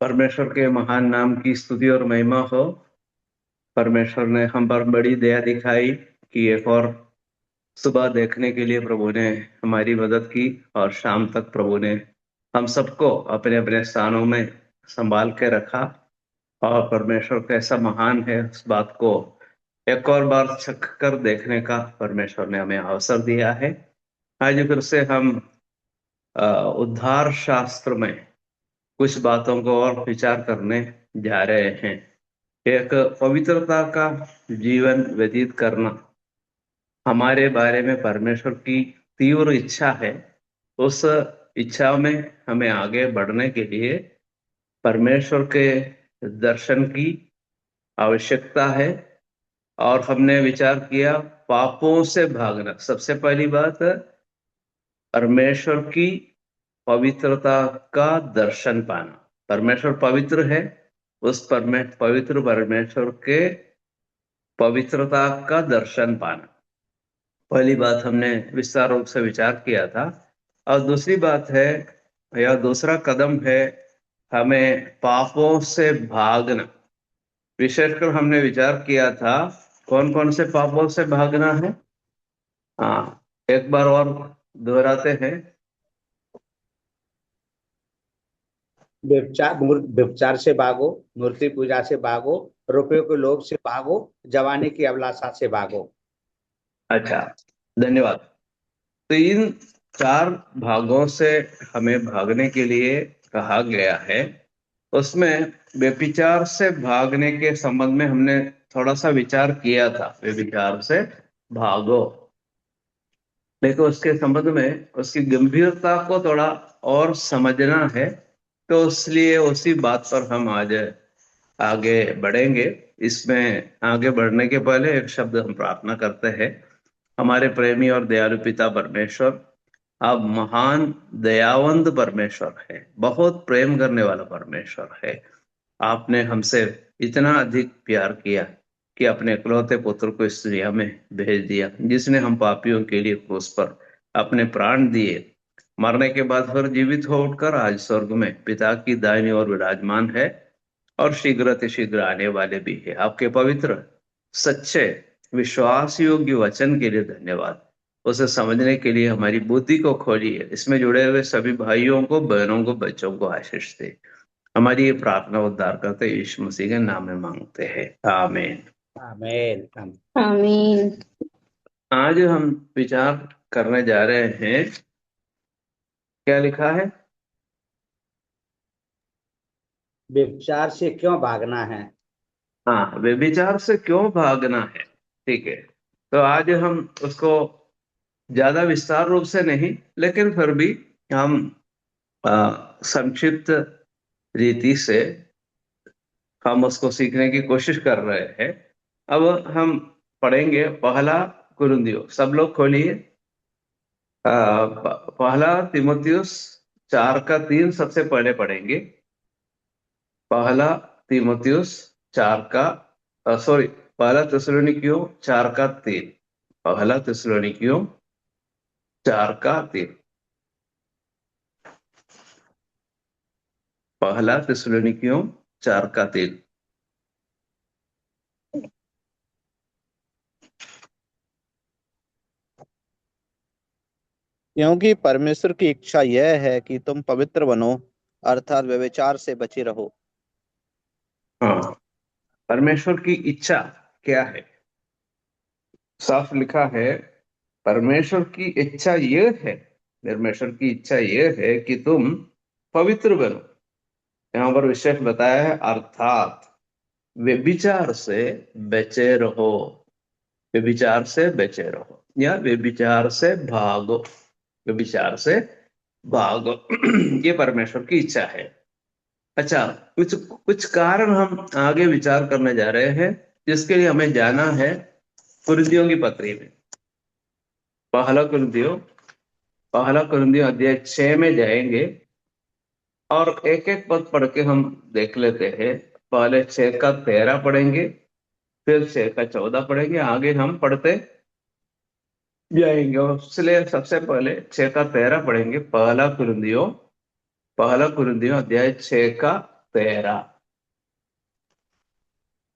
परमेश्वर के महान नाम की स्तुति और महिमा हो। परमेश्वर ने हम पर बड़ी दया दिखाई कि एक और सुबह देखने के लिए प्रभु ने हमारी मदद की, और शाम तक प्रभु ने हम सबको अपने अपने स्थानों में संभाल के रखा। और परमेश्वर कैसा महान है, उस बात को एक और बार चख कर देखने का परमेश्वर ने हमें अवसर दिया है। आज फिर से हम उद्धार शास्त्र में कुछ बातों को और विचार करने जा रहे हैं। एक पवित्रता का जीवन व्यतीत करना हमारे बारे में परमेश्वर की तीव्र इच्छा है। उस इच्छा में हमें आगे बढ़ने के लिए परमेश्वर के दर्शन की आवश्यकता है। और हमने विचार किया पापों से भागना। सबसे पहली बात, परमेश्वर की पवित्रता का दर्शन पाना। परमेश्वर पवित्र है, उस पवित्र परमेश्वर के पवित्रता का दर्शन पाना, पहली बात हमने विस्तार रूप से विचार किया था। और दूसरी बात है, या दूसरा कदम है, हमें पापों से भागना। विशेषकर हमने विचार किया था कौन कौन से पापों से भागना है। हाँ, एक बार और दोहराते हैं। व्यभिचार से भागो, मूर्ति पूजा से भागो, रुपयों के लोभ से भागो, जवानी की अभिलाषा से भागो। अच्छा, धन्यवाद। तो इन चार भागों से हमें भागने के लिए कहा गया है। उसमें व्यभिचार से भागने के संबंध में हमने थोड़ा सा विचार किया था। व्यभिचार से भागो, लेकिन उसके संबंध में उसकी गंभीरता को थोड़ा और समझना है। तो इसलिए उसी बात पर हम आज आगे बढ़ेंगे। इसमें आगे बढ़ने के पहले एक शब्द हम प्रार्थना करते हैं। हमारे प्रेमी और दयालु पिता परमेश्वर, आप महान दयावंत परमेश्वर है, बहुत प्रेम करने वाला परमेश्वर है। आपने हमसे इतना अधिक प्यार किया कि अपने इकलौते पुत्र को इस दुनिया में भेज दिया, जिसने हम पापियों के लिए क्रूस पर अपने प्राण दिए, मरने के बाद फिर जीवित हो उठकर आज स्वर्ग में पिता की दाहिनी ओर विराजमान है, और शीघ्र अतिशीघ्र आने वाले भी है। आपके पवित्र, सच्चे, विश्वास योग्य वचन के लिए धन्यवाद। उसे समझने के लिए हमारी बुद्धि को खोलिए। इसमें जुड़े हुए सभी भाइयों को, बहनों को, बच्चों को आशीष दे। हमारी ये प्रार्थना उद्धार करते यीशु मसीह के नाम में मांगते हैं, आमीन। आमीन। आमीन। आज हम विचार करने जा रहे हैं, क्या लिखा है? व्यभिचार से क्यों भागना है। हाँ, व्यभिचार से क्यों भागना है। ठीक है, तो आज हम उसको ज्यादा विस्तार रूप से नहीं, लेकिन फिर भी हम संक्षिप्त रीति से हम उसको सीखने की कोशिश कर रहे हैं। अब हम पढ़ेंगे पहला कुरिन्थियों। सब लोग खोलिए। पहला तीमुथियुस 4:3 सबसे पहले पढ़ेंगे। पहला तीमुथियुस 4 पहला थिस्सलुनीकियों 4:3। पहला थिस्सलुनीकियों 4:3। पहला थिस्सलुनीकियों 4:3। क्योंकि परमेश्वर की इच्छा यह है कि तुम पवित्र बनो, अर्थात व्यभिचार से बचे रहो। हाँ, परमेश्वर की इच्छा क्या है? साफ लिखा है, परमेश्वर की इच्छा यह है, परमेश्वर की इच्छा यह है कि तुम पवित्र बनो। यहां पर विशेष बताया है, अर्थात व्यभिचार से बचे रहो। व्यभिचार से बचे रहो या व्यभिचार से भागो। व्यभिचार से भागो ये परमेश्वर की इच्छा है। अच्छा, कुछ कुछ कारण हम आगे विचार करने जा रहे हैं, जिसके लिए हमें जाना है कुरिन्थियों की पत्री में। पहला कुरिन्थियों अध्याय 6 में जाएंगे और एक एक पद पढ़ के हम देख लेते हैं। पहले 6:13 पढ़ेंगे, फिर 6:14 पढ़ेंगे, आगे हम पढ़ते जाएंगे। इसलिए सबसे पहले 6:13 पढ़ेंगे। पहला कुरिन्थियों अध्याय 6 का 13।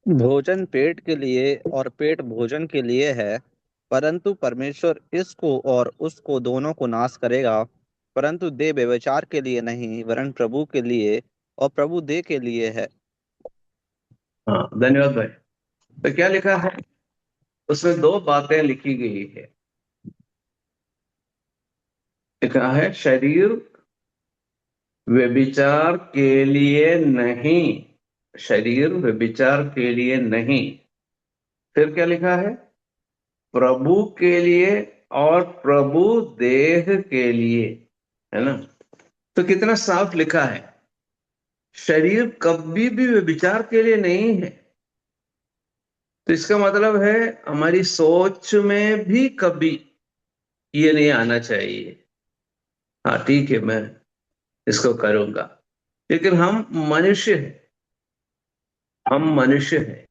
भोजन पेट के लिए और पेट भोजन के लिए है, परंतु परमेश्वर इसको और उसको दोनों को नाश करेगा। परंतु देह व्यभिचार के लिए नहीं, वरन प्रभु के लिए, और प्रभु देह के लिए है। हाँ, धन्यवाद भाई। तो क्या लिखा है उसमें? दो बातें लिखी गई है। लिखा है शरीर व्यभिचार के लिए नहीं, शरीर व्यभिचार के लिए नहीं। फिर क्या लिखा है? प्रभु के लिए और प्रभु देह के लिए, है ना? तो कितना साफ लिखा है। शरीर कभी भी व्यभिचार के लिए नहीं है। तो इसका मतलब है हमारी सोच में भी कभी ये नहीं आना चाहिए, हाँ ठीक है मैं इसको करूंगा। लेकिन हम मनुष्य हैं, हम मनुष्य हैं,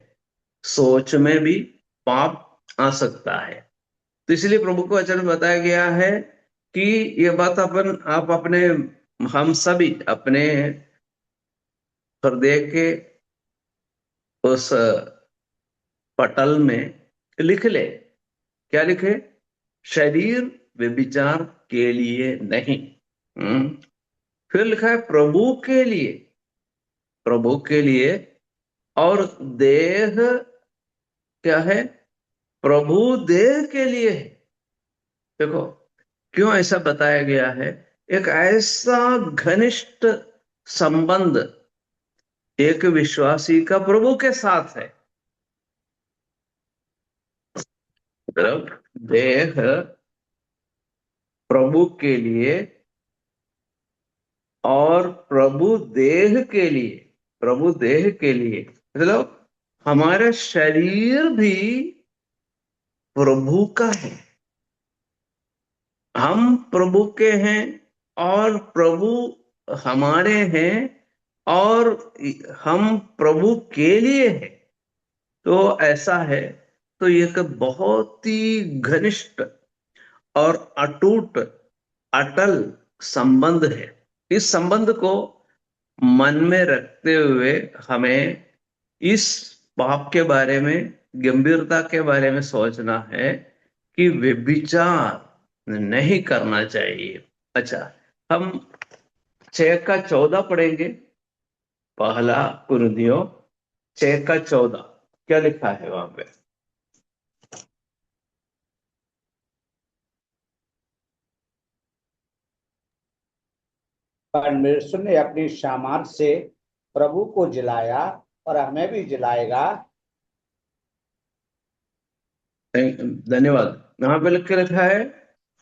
सोच में भी पाप आ सकता है। तो इसलिए प्रभु को वचन में बताया गया है कि ये बात आप अपने, हम सभी अपने हृदय के उस पटल में लिख ले। क्या लिखे? शरीर व्यभिचार के लिए नहीं। फिर लिखा है प्रभु के लिए, प्रभु के लिए, और देह क्या है? प्रभु देह के लिए है। देखो क्यों ऐसा बताया गया है। एक ऐसा घनिष्ठ संबंध एक विश्वासी का प्रभु के साथ है। मतलब देह प्रभु के लिए और प्रभु देह के लिए, प्रभु देह के लिए मतलब हमारा शरीर भी प्रभु का है। हम प्रभु के हैं और प्रभु हमारे हैं और हम प्रभु के लिए हैं। तो ऐसा है। तो एक बहुत ही घनिष्ठ और अटूट अटल संबंध है। इस संबंध को मन में रखते हुए हमें इस पाप के बारे में, गंभीरता के बारे में सोचना है कि व्यभिचार नहीं करना चाहिए। अच्छा, हम 6:14 पढ़ेंगे। पहला कुरिन्थियों 6:14 क्या लिखा है वहां पे? परमेश्वर ने अपनी सामर्थ से प्रभु को जिलाया और हमें भी जिलाएगा। धन्यवाद। यहाँ पे लिख के लिखा है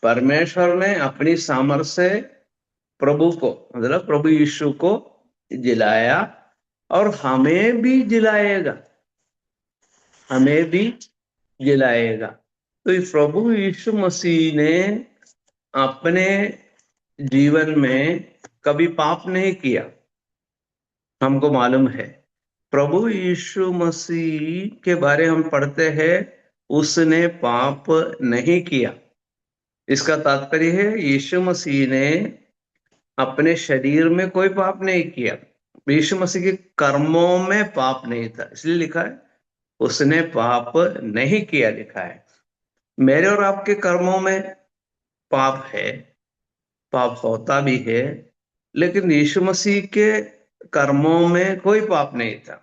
परमेश्वर ने अपनी सामर्थ्य से प्रभु को, मतलब प्रभु यीशु को जिलाया और हमें भी जिलाएगा, हमें भी जिलाएगा। तो इस प्रभु यीशु मसीह ने अपने जीवन में कभी पाप नहीं किया, हमको मालूम है। प्रभु यीशु मसीह के बारे हम पढ़ते हैं, उसने पाप नहीं किया। इसका तात्पर्य है यीशु मसीह ने अपने शरीर में कोई पाप नहीं किया। यीशु मसीह के कर्मों में पाप नहीं था, इसलिए लिखा है उसने पाप नहीं किया। लिखा है मेरे और आपके कर्मों में पाप है, पाप होता भी है, लेकिन यीशु मसीह के कर्मों में कोई पाप नहीं था,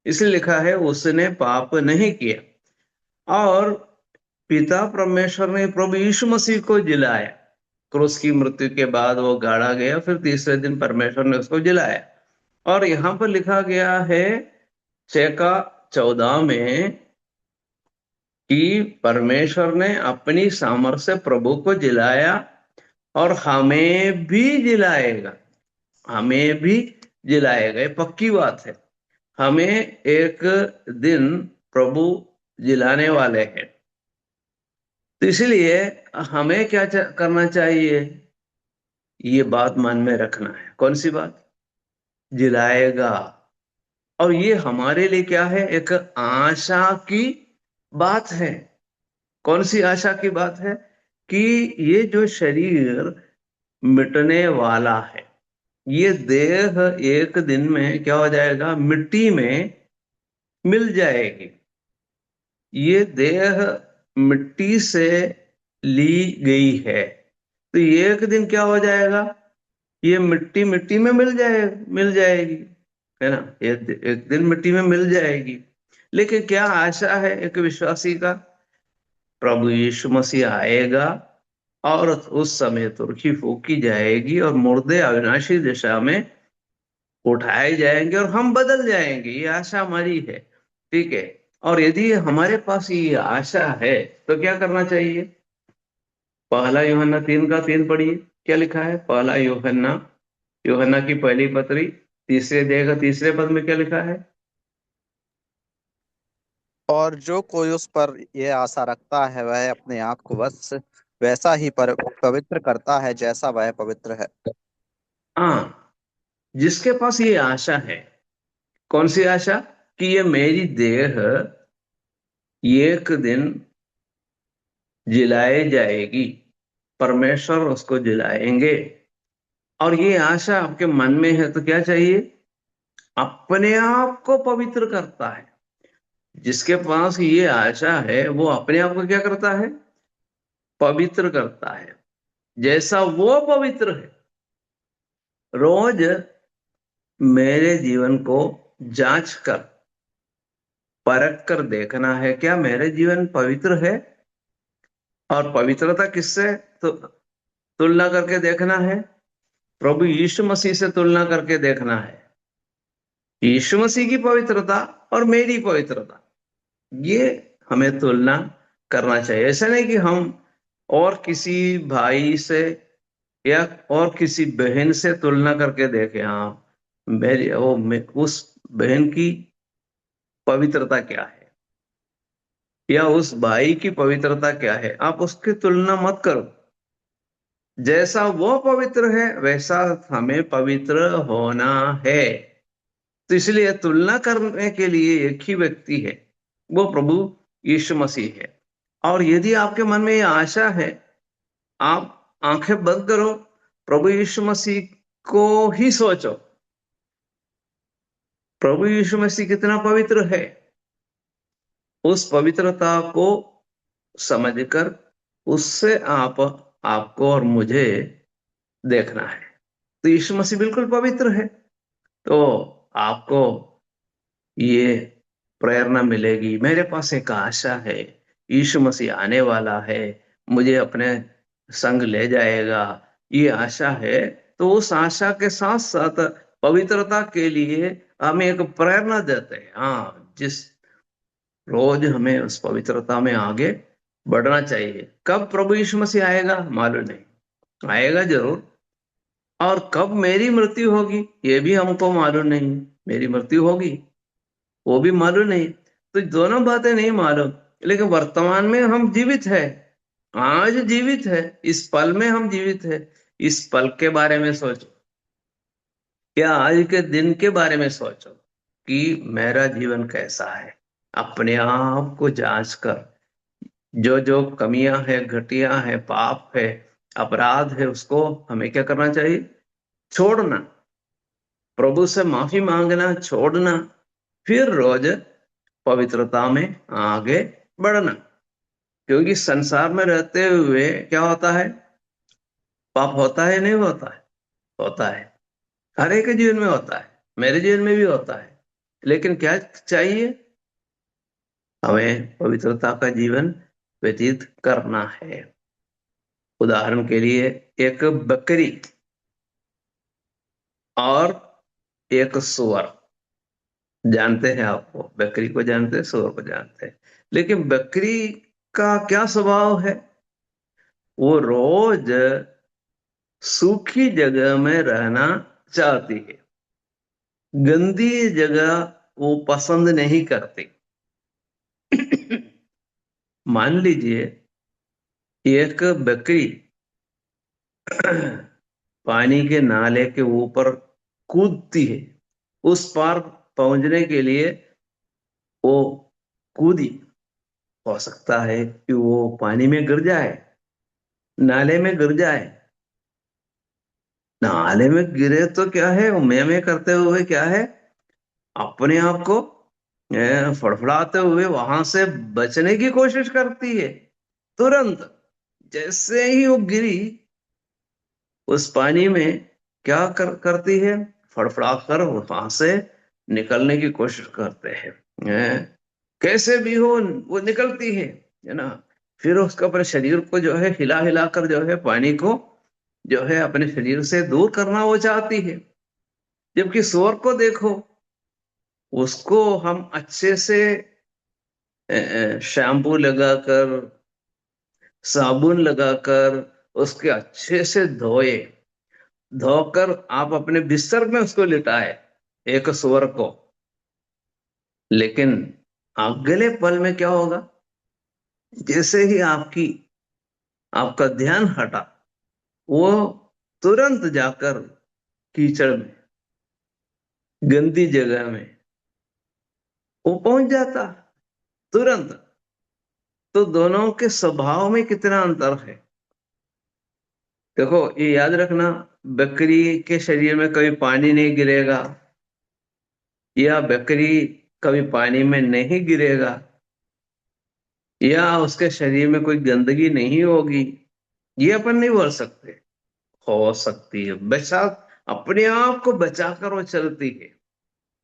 इसलिए लिखा है उसने पाप नहीं किया। और पिता परमेश्वर ने प्रभु यीशु मसीह को जिलाया। क्रूस की मृत्यु के बाद वो गाड़ा गया, फिर तीसरे दिन परमेश्वर ने उसको जिलाया। और यहां पर लिखा गया है 6:14 में कि परमेश्वर ने अपनी सामर्थ्य से प्रभु को जिलाया और हमें भी जिलाएगा, हमें भी जिलाएगा। ये पक्की बात है, हमें एक दिन प्रभु जिलाने वाले हैं। तो इसलिए हमें क्या करना चाहिए? ये बात मन में रखना है। कौन सी बात? जिलाएगा। और ये हमारे लिए क्या है? एक आशा की बात है। कौन सी आशा की बात है? कि ये जो शरीर मिटने वाला है, ये देह एक दिन में क्या हो जाएगा, मिट्टी में मिल जाएगी। ये देह मिट्टी से ली गई है, तो ये एक दिन क्या हो जाएगा, ये मिट्टी मिट्टी में मिल जाएगी, है ना। ये एक दिन मिट्टी में मिल जाएगी। लेकिन क्या आशा है एक विश्वासी का, प्रभु यीशु मसीह आएगा और उस समय तुरही फूकी जाएगी और मुर्दे अविनाशी दिशा में उठाए जाएंगे और हम बदल जाएंगे। ये आशा हमारी है, ठीक है। और यदि हमारे पास ये आशा है तो क्या करना चाहिए। पहला यूहन्ना 3:3 पढ़िए, क्या लिखा है। पहला यूहन्ना, यूहन्ना की पहली पत्री, तीसरे अध्याय का तीसरे पद में क्या लिखा है। और जो कोई उस पर यह आशा रखता है वह अपने आप को बस वैसा ही पवित्र करता है जैसा वह पवित्र है। हाँ, जिसके पास ये आशा है, कौन सी आशा, कि ये मेरी देह एक दिन जिलाए जाएगी, परमेश्वर उसको जिलाएंगे, और ये आशा आपके मन में है तो क्या चाहिए, अपने आप को पवित्र करता है। जिसके पास ये आशा है वो अपने आप को क्या करता है, पवित्र करता है, जैसा वो पवित्र है। रोज मेरे जीवन को जांच कर परख कर देखना है, क्या मेरे जीवन पवित्र है। और पवित्रता किससे तो तुलना करके देखना है, प्रभु यीशु मसीह से तुलना करके देखना है। यीशु मसीह की पवित्रता और मेरी पवित्रता, ये हमें तुलना करना चाहिए। ऐसा नहीं कि हम और किसी भाई से या और किसी बहन से तुलना करके देखें, हाँ उस बहन की पवित्रता क्या है या उस भाई की पवित्रता क्या है, आप उसकी तुलना मत करो। जैसा वो पवित्र है वैसा हमें पवित्र होना है। तो इसलिए तुलना करने के लिए एक ही व्यक्ति है, वो प्रभु यीशु मसीह है। और यदि आपके मन में यह आशा है, आप आंखें बंद करो, प्रभु यीशु मसीह को ही सोचो, प्रभु यीशु मसीह कितना पवित्र है। उस पवित्रता को समझकर उससे आपको और मुझे देखना है। तो यीशु मसीह बिल्कुल पवित्र है, तो आपको ये प्रेरणा मिलेगी, मेरे पास एक आशा है, यीशु मसीह आने वाला है, मुझे अपने संग ले जाएगा, ये आशा है। तो उस आशा के साथ साथ पवित्रता के लिए हमें एक प्रेरणा देते हैं। हाँ, जिस रोज हमें उस पवित्रता में आगे बढ़ना चाहिए। कब प्रभु यीशु मसीह आएगा मालूम नहीं, आएगा जरूर। और कब मेरी मृत्यु होगी ये भी हमको मालूम नहीं, मेरी मृत्यु होगी वो भी मालूम नहीं। तो दोनों बातें नहीं मालूम, लेकिन वर्तमान में हम जीवित है, आज जीवित है, इस पल में हम जीवित है। इस पल के बारे में सोचो या आज के दिन के बारे में सोचो कि मेरा जीवन कैसा है। अपने आप को जांच कर, जो जो कमियां है, घटिया है, पाप है, अपराध है, उसको हमें क्या करना चाहिए, छोड़ना, प्रभु से माफी मांगना, छोड़ना, फिर रोज पवित्रता में आगे बढ़ना। क्योंकि संसार में रहते हुए क्या होता है, पाप होता है नहीं होता है, होता है, हर एक के जीवन में होता है, मेरे जीवन में भी होता है। लेकिन क्या चाहिए, हमें पवित्रता का जीवन व्यतीत करना है। उदाहरण के लिए एक बकरी और एक सुअर, जानते हैं आपको, बकरी को जानते हैं, सुअर को जानते हैं। लेकिन बकरी का क्या स्वभाव है, वो रोज सूखी जगह में रहना चाहती है, गंदी जगह वो पसंद नहीं करती। मान लीजिए एक बकरी पानी के नाले के ऊपर कूदती है, उस पार पहुंचने के लिए वो कूदी, हो सकता है कि वो पानी में गिर जाए, नाले में गिर जाए, नाले में गिरे तो क्या है, वो में करते हुए क्या है, अपने आप को फड़फड़ाते हुए वहां से बचने की कोशिश करती है। तुरंत जैसे ही वो गिरी उस पानी में, क्या करती है, फड़फड़ा कर वहां से निकलने की कोशिश करते हैं। कैसे भी हो वो निकलती है ना। फिर उसका अपने शरीर को जो है हिला हिला कर जो है पानी को जो है अपने शरीर से दूर करना वो चाहती है। जबकि सूअर को देखो, उसको हम अच्छे से शैम्पू लगाकर, साबुन लगाकर उसके अच्छे से धोए, धोकर आप अपने बिस्तर में उसको लिटाए, एक सूअर को। लेकिन अगले पल में क्या होगा, जैसे ही आपका ध्यान हटा, वो तुरंत जाकर कीचड़ में, गंदी जगह में वो पहुंच जाता तुरंत। तो दोनों के स्वभाव में कितना अंतर है। देखो ये याद रखना, बकरी के शरीर में कभी पानी नहीं गिरेगा, या बकरी कभी पानी में नहीं गिरेगा, या उसके शरीर में कोई गंदगी नहीं होगी, ये अपन नहीं बोल सकते। हो सकती है, बचा, अपने आप को बचाकर वो चलती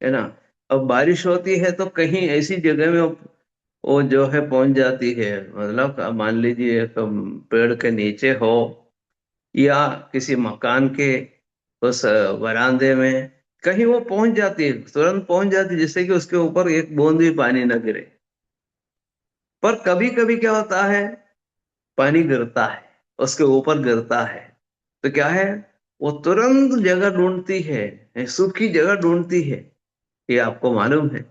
है ना। अब बारिश होती है तो कहीं ऐसी जगह में वो जो है पहुंच जाती है, मतलब मान लीजिए एक पेड़ के नीचे हो, या किसी मकान के उस वरांदे में, कहीं वो पहुंच जाती है, तुरंत पहुंच जाती है, जिससे कि उसके ऊपर एक बूंद भी पानी न गिरे। पर कभी कभी क्या होता है, पानी गिरता है, उसके ऊपर गिरता है, तो क्या है, वो तुरंत जगह ढूंढती है, सूखी जगह ढूंढती है। ये आपको मालूम है।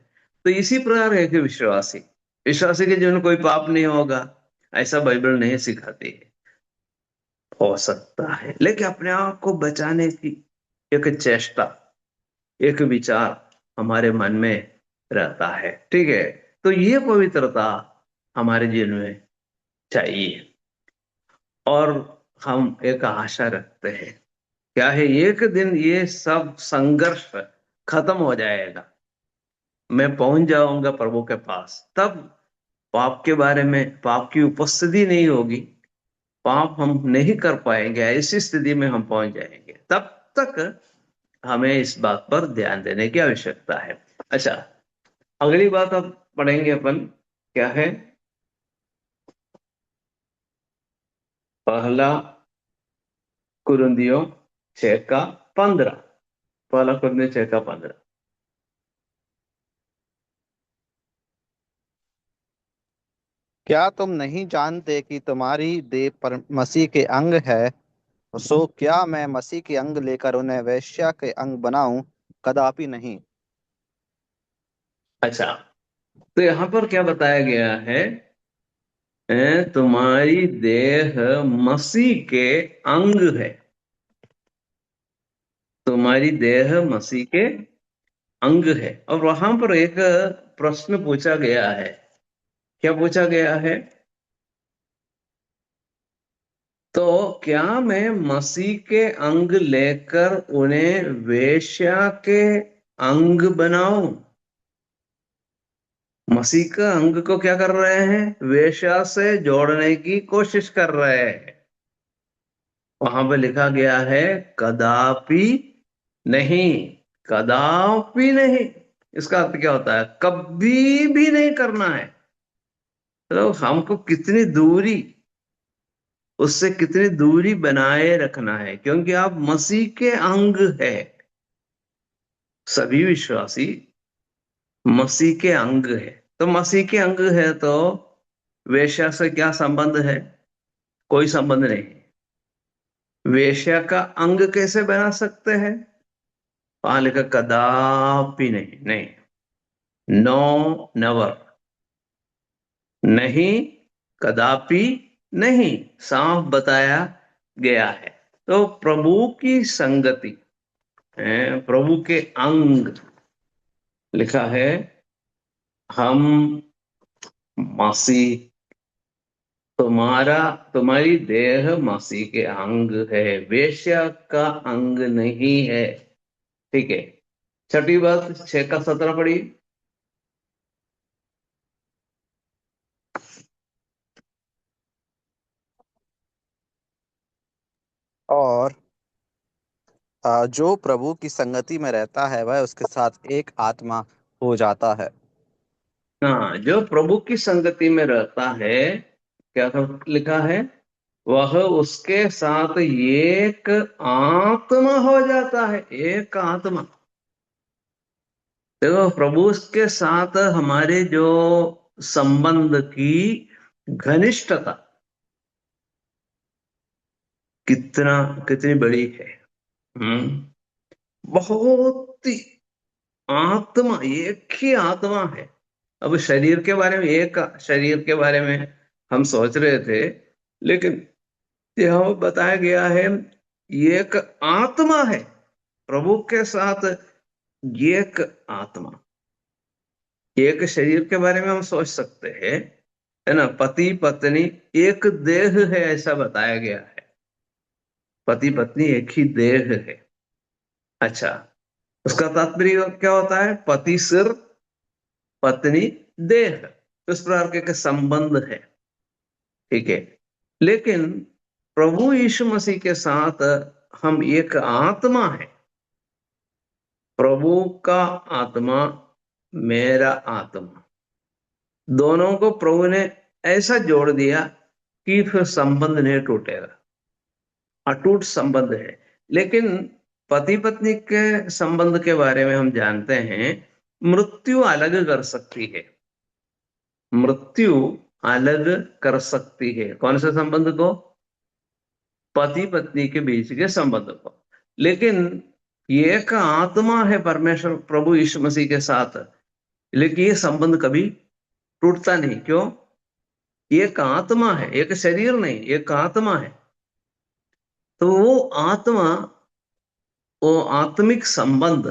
तो इसी प्रकार है कि विश्वासी, विश्वासी के जीवन में कोई पाप नहीं होगा, ऐसा बाइबल नहीं सिखाती है। हो सकता है, लेकिन अपने आप को बचाने की एक चेष्टा, एक विचार हमारे मन में रहता है, ठीक है। तो ये पवित्रता हमारे जीवन में चाहिए। और हम एक आशा रखते हैं, क्या है, एक दिन ये सब संघर्ष खत्म हो जाएगा, मैं पहुंच जाऊंगा प्रभु के पास। तब पाप के बारे में, पाप की उपस्थिति नहीं होगी, पाप हम नहीं कर पाएंगे, ऐसी स्थिति में हम पहुंच जाएंगे। तब तक हमें इस बात पर ध्यान देने की आवश्यकता है। अच्छा, अगली बात अब पढ़ेंगे अपन, क्या है, पहला कुरिन्थियों 6:15। पहला कुरिन्थियों 6:15। क्या तुम नहीं जानते कि तुम्हारी देह पर मसीह के अंग है? सो क्या मैं मसीह के अंग लेकर उन्हें वेश्या के अंग बनाऊं? कदापि नहीं। अच्छा, तो यहां पर क्या बताया गया है, तुम्हारी देह मसीह के अंग है। तुम्हारी देह मसीह के अंग है। और वहां पर एक प्रश्न पूछा गया है। क्या पूछा गया है, तो क्या मैं मसीह के अंग लेकर उन्हें वेश्या के अंग बनाऊं? मसीह का अंग को क्या कर रहे हैं, वेश्या से जोड़ने की कोशिश कर रहे हैं। वहां पे लिखा गया है कदापि नहीं, कदापि नहीं। इसका अर्थ क्या होता है, कभी भी नहीं करना है। तो हमको कितनी दूरी, उससे कितनी दूरी बनाए रखना है, क्योंकि आप मसीह के अंग है। सभी विश्वासी मसीह के अंग है। तो मसीह के अंग है तो वेश्या से क्या संबंध है, कोई संबंध नहीं। वेश्या का अंग कैसे बना सकते हैं, वहां लिखा कदापि नहीं, नहीं, नो, नेवर, नहीं, कदापि नहीं, साफ बताया गया है। तो प्रभु की संगति, प्रभु के अंग, लिखा है हम मसीह तुम्हारी देह मसीह के अंग है, वेश्या का अंग नहीं है। ठीक है। छठी बात 6 का 17 पढ़िए। और जो प्रभु की संगति में रहता है वह उसके साथ एक आत्मा हो जाता है। हाँ, जो प्रभु की संगति में रहता है, क्या लिखा है, वह उसके साथ एक आत्मा हो जाता है। एक आत्मा। देखो, प्रभु के साथ हमारे जो संबंध की घनिष्ठता कितनी बड़ी है। बहुत ही आत्मा, एक ही आत्मा है। अब शरीर के बारे में, एक शरीर के बारे में हम सोच रहे थे, लेकिन यह बताया गया है ये एक आत्मा है। प्रभु के साथ एक आत्मा। एक शरीर के बारे में हम सोच सकते हैं, है ना, पति पत्नी एक देह है, ऐसा बताया गया है। पति पत्नी एक ही देह है। अच्छा, उसका तात्पर्य क्या होता है? पति सिर, पत्नी देह, इस प्रकार के संबंध है। ठीक है। लेकिन प्रभु यीशु मसीह के साथ हम एक आत्मा है। प्रभु का आत्मा, मेरा आत्मा, दोनों को प्रभु ने ऐसा जोड़ दिया कि फिर संबंध नहीं टूटेगा। अटूट संबंध है। लेकिन पति पत्नी के संबंध के बारे में हम जानते हैं, मृत्यु अलग कर सकती है। मृत्यु अलग कर सकती है कौन से संबंध को? पति पत्नी के बीच के संबंध को। लेकिन ये एक आत्मा है परमेश्वर प्रभु यीशु मसीह के साथ, लेकिन ये संबंध कभी टूटता नहीं। क्यों? एक आत्मा है, एक शरीर नहीं, एक आत्मा है। तो वो आत्मिक संबंध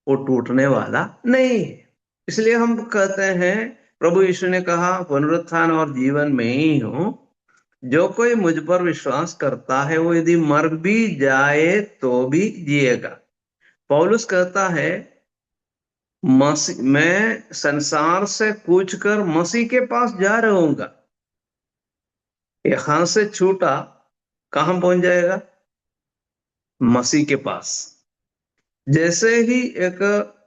वो टूटने वाला नहीं है। इसलिए हम कहते हैं, प्रभु यीशु ने कहा, पुनरुत्थान और जीवन में ही हूं, जो कोई मुझ पर विश्वास करता है वो यदि मर भी जाए तो भी जिएगा। पौलुस कहता है, मसीह, मैं संसार से कूच कर मसीह के पास जा रहूंगा। यहां से छूटा कहां पहुंच जाएगा? मसीह के पास। जैसे ही एक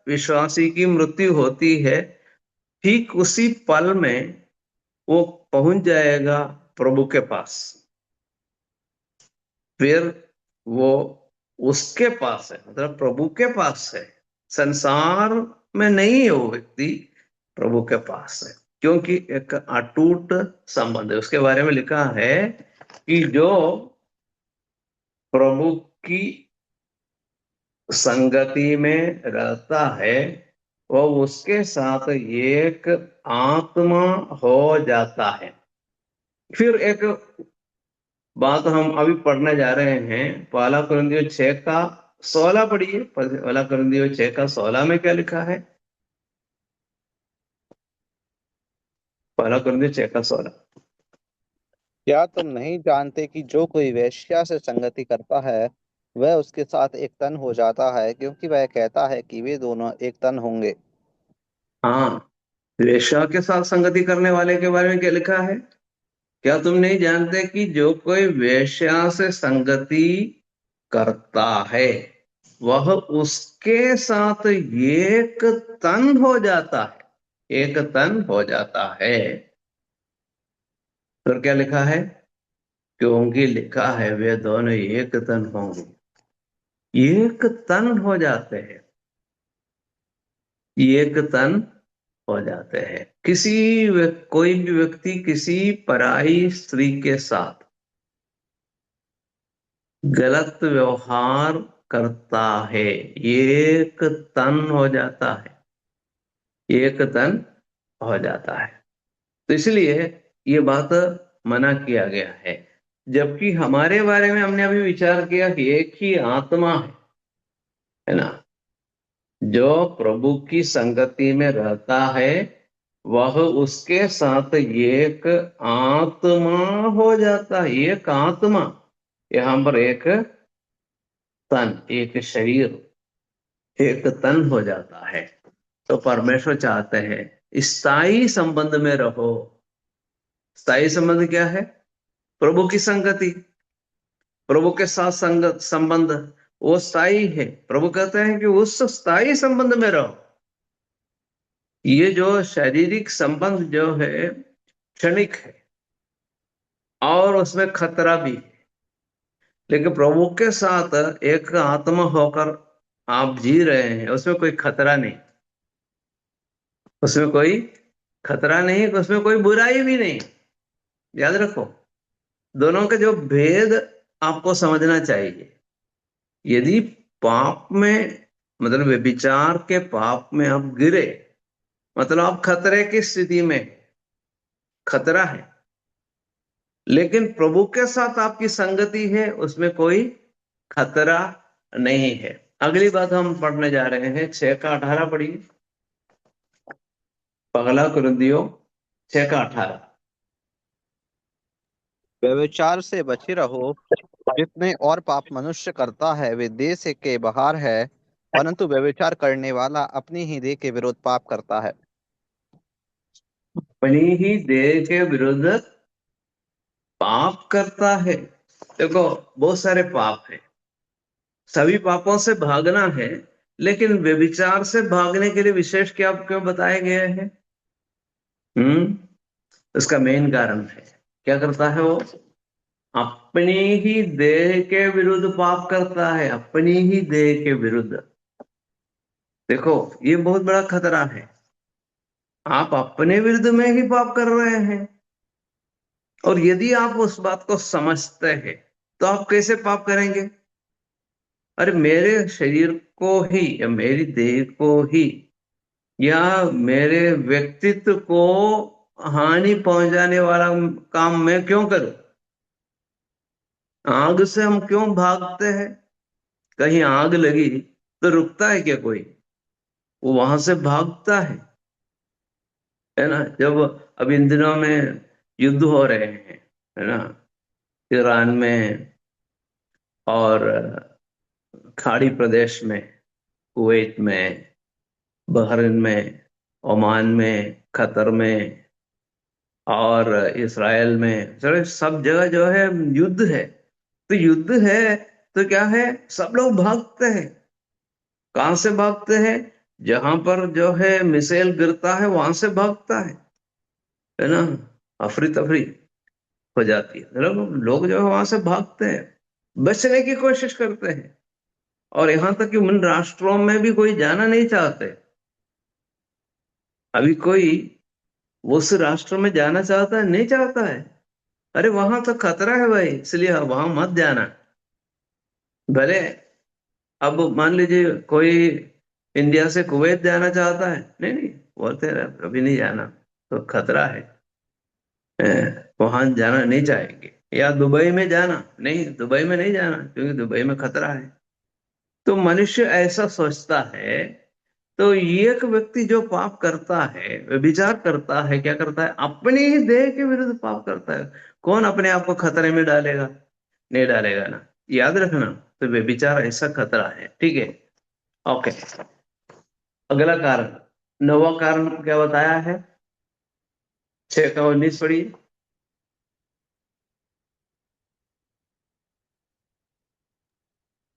विश्वासी की मृत्यु होती है, ठीक उसी पल में वो पहुंच जाएगा प्रभु के पास। फिर वो उसके पास है, मतलब प्रभु के पास है। संसार में नहीं है वो व्यक्ति, प्रभु के पास है, क्योंकि एक अटूट संबंध है। उसके बारे में लिखा है कि जो प्रभु की संगति में रहता है वह उसके साथ एक आत्मा हो जाता है। फिर एक बात हम अभी पढ़ने जा रहे हैं, पहला कुरिन्थियों 6 का 16 पढ़िए। पहला कुरिन्थियों 6 का 16 में क्या लिखा है? पहला कुरिन्थियों 6 का 16। क्या तुम नहीं जानते कि जो कोई वेश्या से संगति करता है वह उसके साथ एक तन हो जाता है, क्योंकि वह कहता है कि वे दोनों एक तन होंगे। हाँ, वेश्या के साथ संगति करने वाले के बारे में क्या लिखा है? क्या तुम नहीं जानते कि जो कोई वेश्या से संगति करता है वह उसके साथ एक तन हो जाता है। एक तन हो जाता है। फिर क्या लिखा है? क्योंकि लिखा है वे दोनों एक तन होंगे। एक तन हो जाते हैं। एक तन हो जाते हैं। कोई भी व्यक्ति किसी पराई स्त्री के साथ गलत व्यवहार करता है, एक तन हो जाता है। एक तन हो जाता है। तो इसलिए ये बात मना किया गया है। जबकि हमारे बारे में हमने अभी विचार किया कि एक ही आत्मा है ना, जो प्रभु की संगति में रहता है वह उसके साथ एक आत्मा हो जाता है। एक आत्मा, यहां पर एक तन, एक शरीर, एक तन हो जाता है। तो परमेश्वर चाहते हैं स्थायी संबंध में रहो। स्थायी संबंध क्या है? प्रभु की संगति, प्रभु के साथ संगत संबंध, वो स्थायी है। प्रभु कहते हैं कि उस स्थायी संबंध में रहो। ये जो शारीरिक संबंध जो है क्षणिक है और उसमें खतरा भी है, लेकिन प्रभु के साथ एक आत्मा होकर आप जी रहे हैं, उसमें कोई खतरा नहीं, उसमें कोई खतरा नहीं, उसमें कोई बुराई भी नहीं। याद रखो, दोनों का जो भेद आपको समझना चाहिए। यदि पाप में, मतलब व्यभिचार के पाप में आप गिरे, मतलब आप खतरे की स्थिति में, खतरा है। लेकिन प्रभु के साथ आपकी संगति है, उसमें कोई खतरा नहीं है। अगली बात हम पढ़ने जा रहे हैं, 6 का 18 पढ़िए। पहला कुरिन्थियों 6 का 18। व्यभिचार से बचे रहो। जितने और पाप मनुष्य करता है वे देह से के बाहर है, परंतु व्यभिचार करने वाला अपनी ही देह के विरुद्ध पाप करता है। अपनी ही देह के विरुद्ध पाप करता है। देखो, बहुत सारे पाप है, सभी पापों से भागना है, लेकिन व्यभिचार से भागने के लिए विशेष क्या क्यों बताए गए हैं? उसका मेन कारण है, क्या करता है वो? अपनी ही देह के विरुद्ध पाप करता है, अपनी ही देह के विरुद्ध। देखो, ये बहुत बड़ा खतरा है। आप अपने विरुद्ध में ही पाप कर रहे हैं, और यदि आप उस बात को समझते हैं तो आप कैसे पाप करेंगे? अरे, मेरे शरीर को ही या मेरी देह को ही या मेरे व्यक्तित्व को हानि पहुंचाने वाला काम मैं क्यों करूं? आग से हम क्यों भागते हैं? कहीं आग लगी तो रुकता है क्या कोई? वो वहां से भागता है ना। जब अब इन दिनों में युद्ध हो रहे हैं, है ना, ईरान में और खाड़ी प्रदेश में, कुवैत में, बहरीन में, ओमान में, कतर में और इसराइल में, चलो सब जगह जो है युद्ध है। तो युद्ध है तो क्या है, सब लोग भागते हैं। कहां से भागते हैं? जहां पर जो है मिसाइल गिरता है वहां से भागता है ना। अफरी तफरी हो जाती है, लोग जो है वहां से भागते हैं, बचने की कोशिश करते हैं। और यहां तक कि उन राष्ट्रों में भी कोई जाना नहीं चाहते। अभी कोई उस राष्ट्र में जाना चाहता है? नहीं चाहता है। अरे, वहां तो खतरा है भाई, इसलिए वहां मत जाना। भले अब मान लीजिए कोई इंडिया से कुवैत जाना चाहता है, नहीं नहीं, बोलते हैं अभी नहीं जाना, तो खतरा है, वहां जाना नहीं चाहेंगे। या दुबई में जाना, नहीं, दुबई में नहीं जाना क्योंकि दुबई में खतरा है। तो मनुष्य ऐसा सोचता है। तो एक व्यक्ति जो पाप करता है, व्यभिचार करता है, क्या करता है? अपनी ही देह के विरुद्ध पाप करता है। कौन अपने आप को खतरे में डालेगा? नहीं डालेगा ना। याद रखना, तो व्यभिचार ऐसा खतरा है, ठीक है। ओके, अगला कारण, नौवां कारण क्या बताया है? 6 का 19 पढ़िए।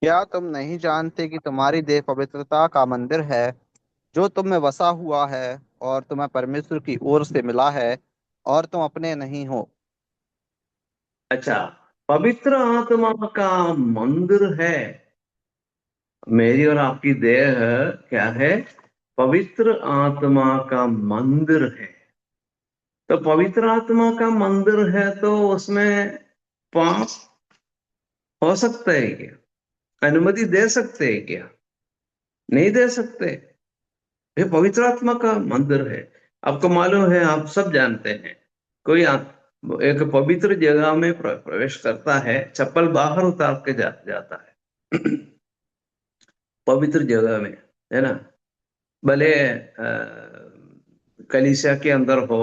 क्या तुम नहीं जानते कि तुम्हारी देह पवित्रता का मंदिर है, जो तुम में वसा हुआ है, और तुम्हें परमेश्वर की ओर से मिला है, और तुम अपने नहीं हो? अच्छा, पवित्र आत्मा का मंदिर है। मेरी और आपकी देह क्या है? पवित्र आत्मा का मंदिर है। तो पवित्र आत्मा का मंदिर है तो उसमें पाप हो सकता है क्या? अनुमति दे सकते हैं क्या? नहीं दे सकते। ये पवित्र आत्मा का मंदिर है। आपको मालूम है, आप सब जानते हैं, कोई एक पवित्र जगह में प्रवेश करता है, चप्पल बाहर उतार के जाता है पवित्र जगह में, है ना। भले कलीसिया के अंदर हो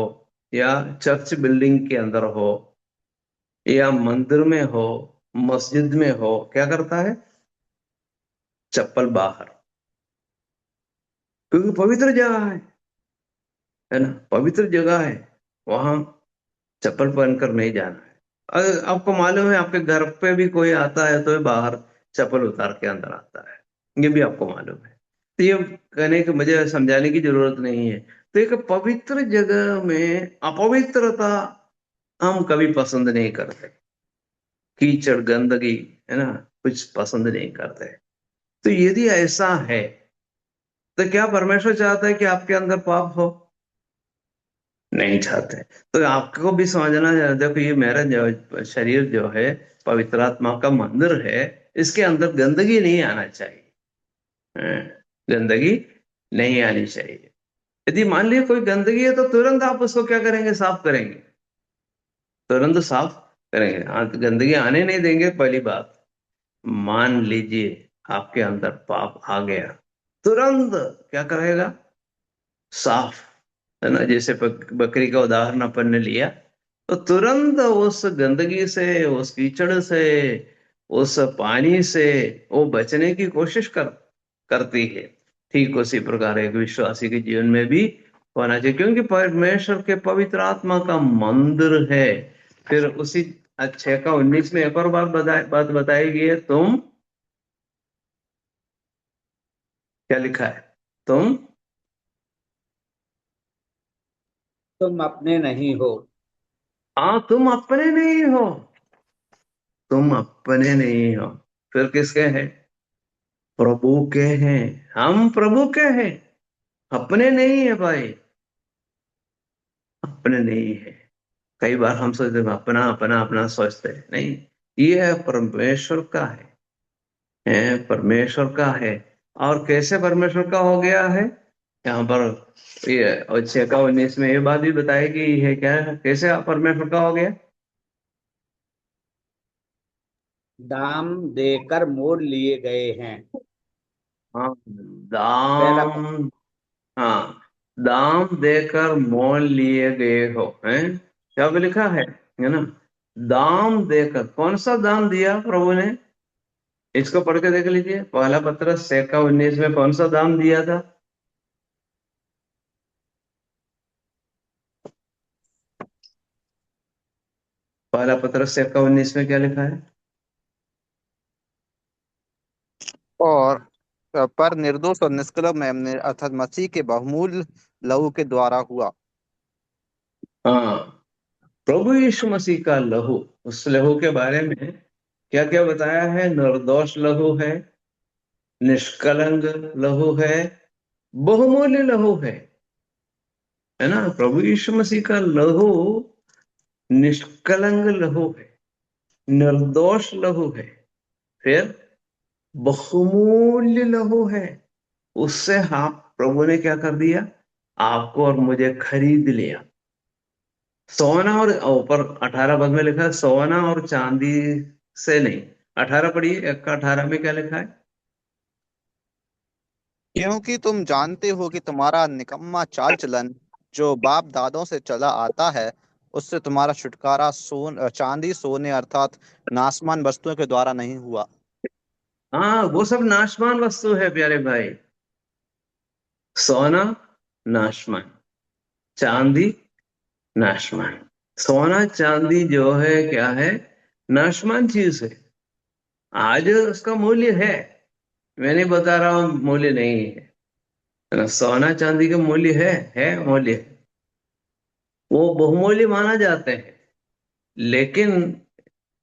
या चर्च बिल्डिंग के अंदर हो या मंदिर में हो, मस्जिद में हो, क्या करता है? चप्पल बाहर, क्योंकि पवित्र जगह है ना, पवित्र जगह है, वहां चप्पल पहनकर नहीं जाना है। अगर आपको मालूम है आपके घर पे भी कोई आता है तो ये बाहर चप्पल उतार के अंदर आता है, ये भी आपको मालूम है। तो ये कहने की, मुझे समझाने की जरूरत नहीं है। तो एक पवित्र जगह में अपवित्रता हम कभी पसंद नहीं करते, कीचड़ गंदगी, है ना, कुछ पसंद नहीं करते। तो यदि ऐसा है तो क्या परमेश्वर चाहता है कि आपके अंदर पाप हो? नहीं चाहते। तो आपको भी समझना है, देखो ये मेरा जो शरीर जो है पवित्र आत्मा का मंदिर है, इसके अंदर गंदगी नहीं आना चाहिए। हैं? गंदगी नहीं आनी चाहिए। यदि मान लीजिए कोई गंदगी है तो तुरंत आप उसको क्या करेंगे? साफ करेंगे, तुरंत साफ करेंगे। हाँ, तो गंदगी आने नहीं देंगे। पहली बात, मान लीजिए आपके अंदर पाप आ गया, तुरंत क्या करेगा? साफ, है ना। जैसे बकरी का उदाहरण अपन ने लिया, तो तुरंत उस गंदगी से, उस कीचड़ से, उस पानी से वो बचने की कोशिश करती है। ठीक उसी प्रकार एक विश्वासी के जीवन में भी होना चाहिए, क्योंकि परमेश्वर के पवित्र आत्मा का मंदिर है। फिर उसी 6:19 में एक और बात बताई गई है, तुम क्या लिखा है? तुम तुम अपने नहीं हो। तुम अपने नहीं हो, तुम अपने नहीं हो। फिर किसके हैं? प्रभु के हैं। हम प्रभु के हैं, अपने नहीं है भाई, अपने नहीं है। कई बार हम सोचते हैं अपना अपना अपना सोचते हैं, नहीं, ये है परमेश्वर का है परमेश्वर का है। और कैसे परमेश्वर का हो गया है? यहाँ पर ये 6:19 में ये बात भी बताई गई है, क्या है? कैसे परमेश्वर का हो गया? दाम देकर मोल लिए गए हैं। हाँ, पहला दाम, हाँ, दाम देकर मोल लिए गए हो, हैं? क्या भी लिखा है ना? दाम देकर। कौन सा दाम दिया प्रभु ने? इसको पढ़ के देख लीजिए, पहला पत्रस 6:19 में कौन सा दाम दिया था? पहला पत्रस 6:19 में क्या लिखा है? और पर निर्दोष और निष्कलंक मेमने अर्थात मसीह के बहुमूल्य लहू के द्वारा हुआ। हाँ, प्रभु यीशु मसीह का लहू। उस लहू के बारे में क्या क्या बताया है? निर्दोष लहू है, निष्कलंक लहू है, बहुमूल्य लहू है ना। प्रभु यीशु मसीह का लहू निष्कलंक लहू है, निर्दोष लहू है, फिर बहुमूल्य लहू है। उससे आप, प्रभु ने क्या कर दिया? आपको और मुझे खरीद लिया। सोना और ऊपर 18 पद में लिखा है, सोना और चांदी से नहीं। 18 पढ़िए, 1 का 18 में क्या लिखा है? क्योंकि तुम जानते हो कि तुम्हारा निकम्मा चाल चलन जो बाप दादों से चला आता है, उससे तुम्हारा छुटकारा चांदी सोने अर्थात नासमान वस्तुओं के द्वारा नहीं हुआ। हाँ, वो सब नाशवान वस्तु है प्यारे भाई। सोना नाशवान, चांदी नाशवान। सोना चांदी जो है, क्या है? नाशवान चीज है। आज उसका मूल्य मैं नहीं बता रहा हूं मूल्य नहीं है ना। सोना चांदी का मूल्य है मूल्य। वो बहुमूल्य माना जाते हैं, लेकिन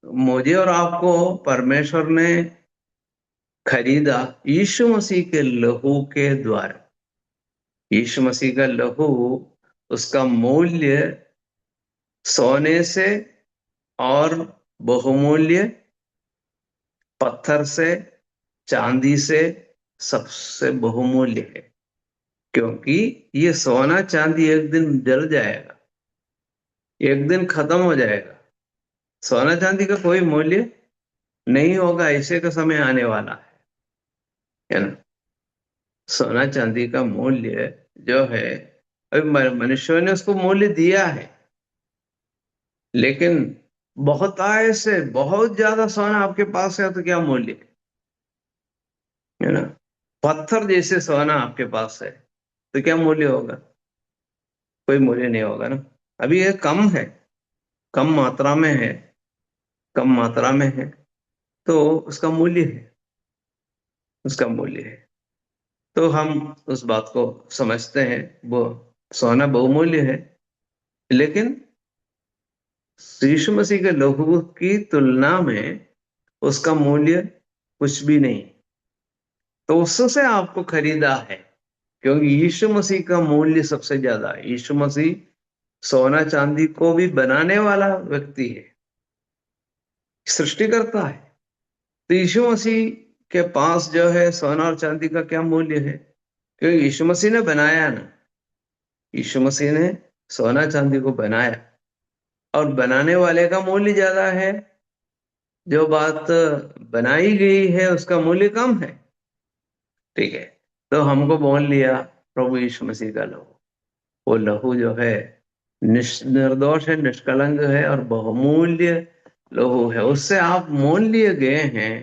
मुझे और आपको परमेश्वर ने खरीदा यीशु मसीह के लहू के द्वारा। यीशु मसीह का लहू, उसका मूल्य सोने से और बहुमूल्य पत्थर से, चांदी से सबसे बहुमूल्य है। क्योंकि ये सोना चांदी एक दिन जल जाएगा, एक दिन खत्म हो जाएगा। सोना चांदी का कोई मूल्य नहीं होगा, ऐसे का समय आने वाला है ना। सोना चांदी का मूल्य जो है अभी मनुष्यों ने उसको मूल्य दिया है, लेकिन बहुत आय से बहुत ज्यादा सोना आपके पास है तो क्या मूल्य है ना? पत्थर जैसे सोना आपके पास है तो क्या मूल्य होगा? कोई मूल्य नहीं होगा ना। अभी ये कम है, कम मात्रा में है, कम मात्रा में है, तो उसका मूल्य है, उसका मूल्य है। तो हम उस बात को समझते हैं, वो सोना बहुमूल्य है, लेकिन यीशु मसीह के लहू की तुलना में उसका मूल्य कुछ भी नहीं। तो उससे आपको खरीदा है, क्योंकि यीशु मसीह का मूल्य सबसे ज्यादा है। यीशु मसीह सोना चांदी को भी बनाने वाला व्यक्ति है, सृष्टि करता है। तो यीशु मसीह के पास जो है सोना और चांदी का क्या मूल्य है? क्योंकि यीशु मसीह ने बनाया ना, यीशु मसीह ने सोना चांदी को बनाया, और बनाने वाले का मूल्य ज्यादा है, जो बात बनाई गई है उसका मूल्य कम है। ठीक है, तो हमको बोल लिया प्रभु यीशु मसीह का लहू, वो लहू जो है निर्दोष है, निष्कलंक है और बहुमूल्य लहू है। उससे आप मोल लिए गए हैं।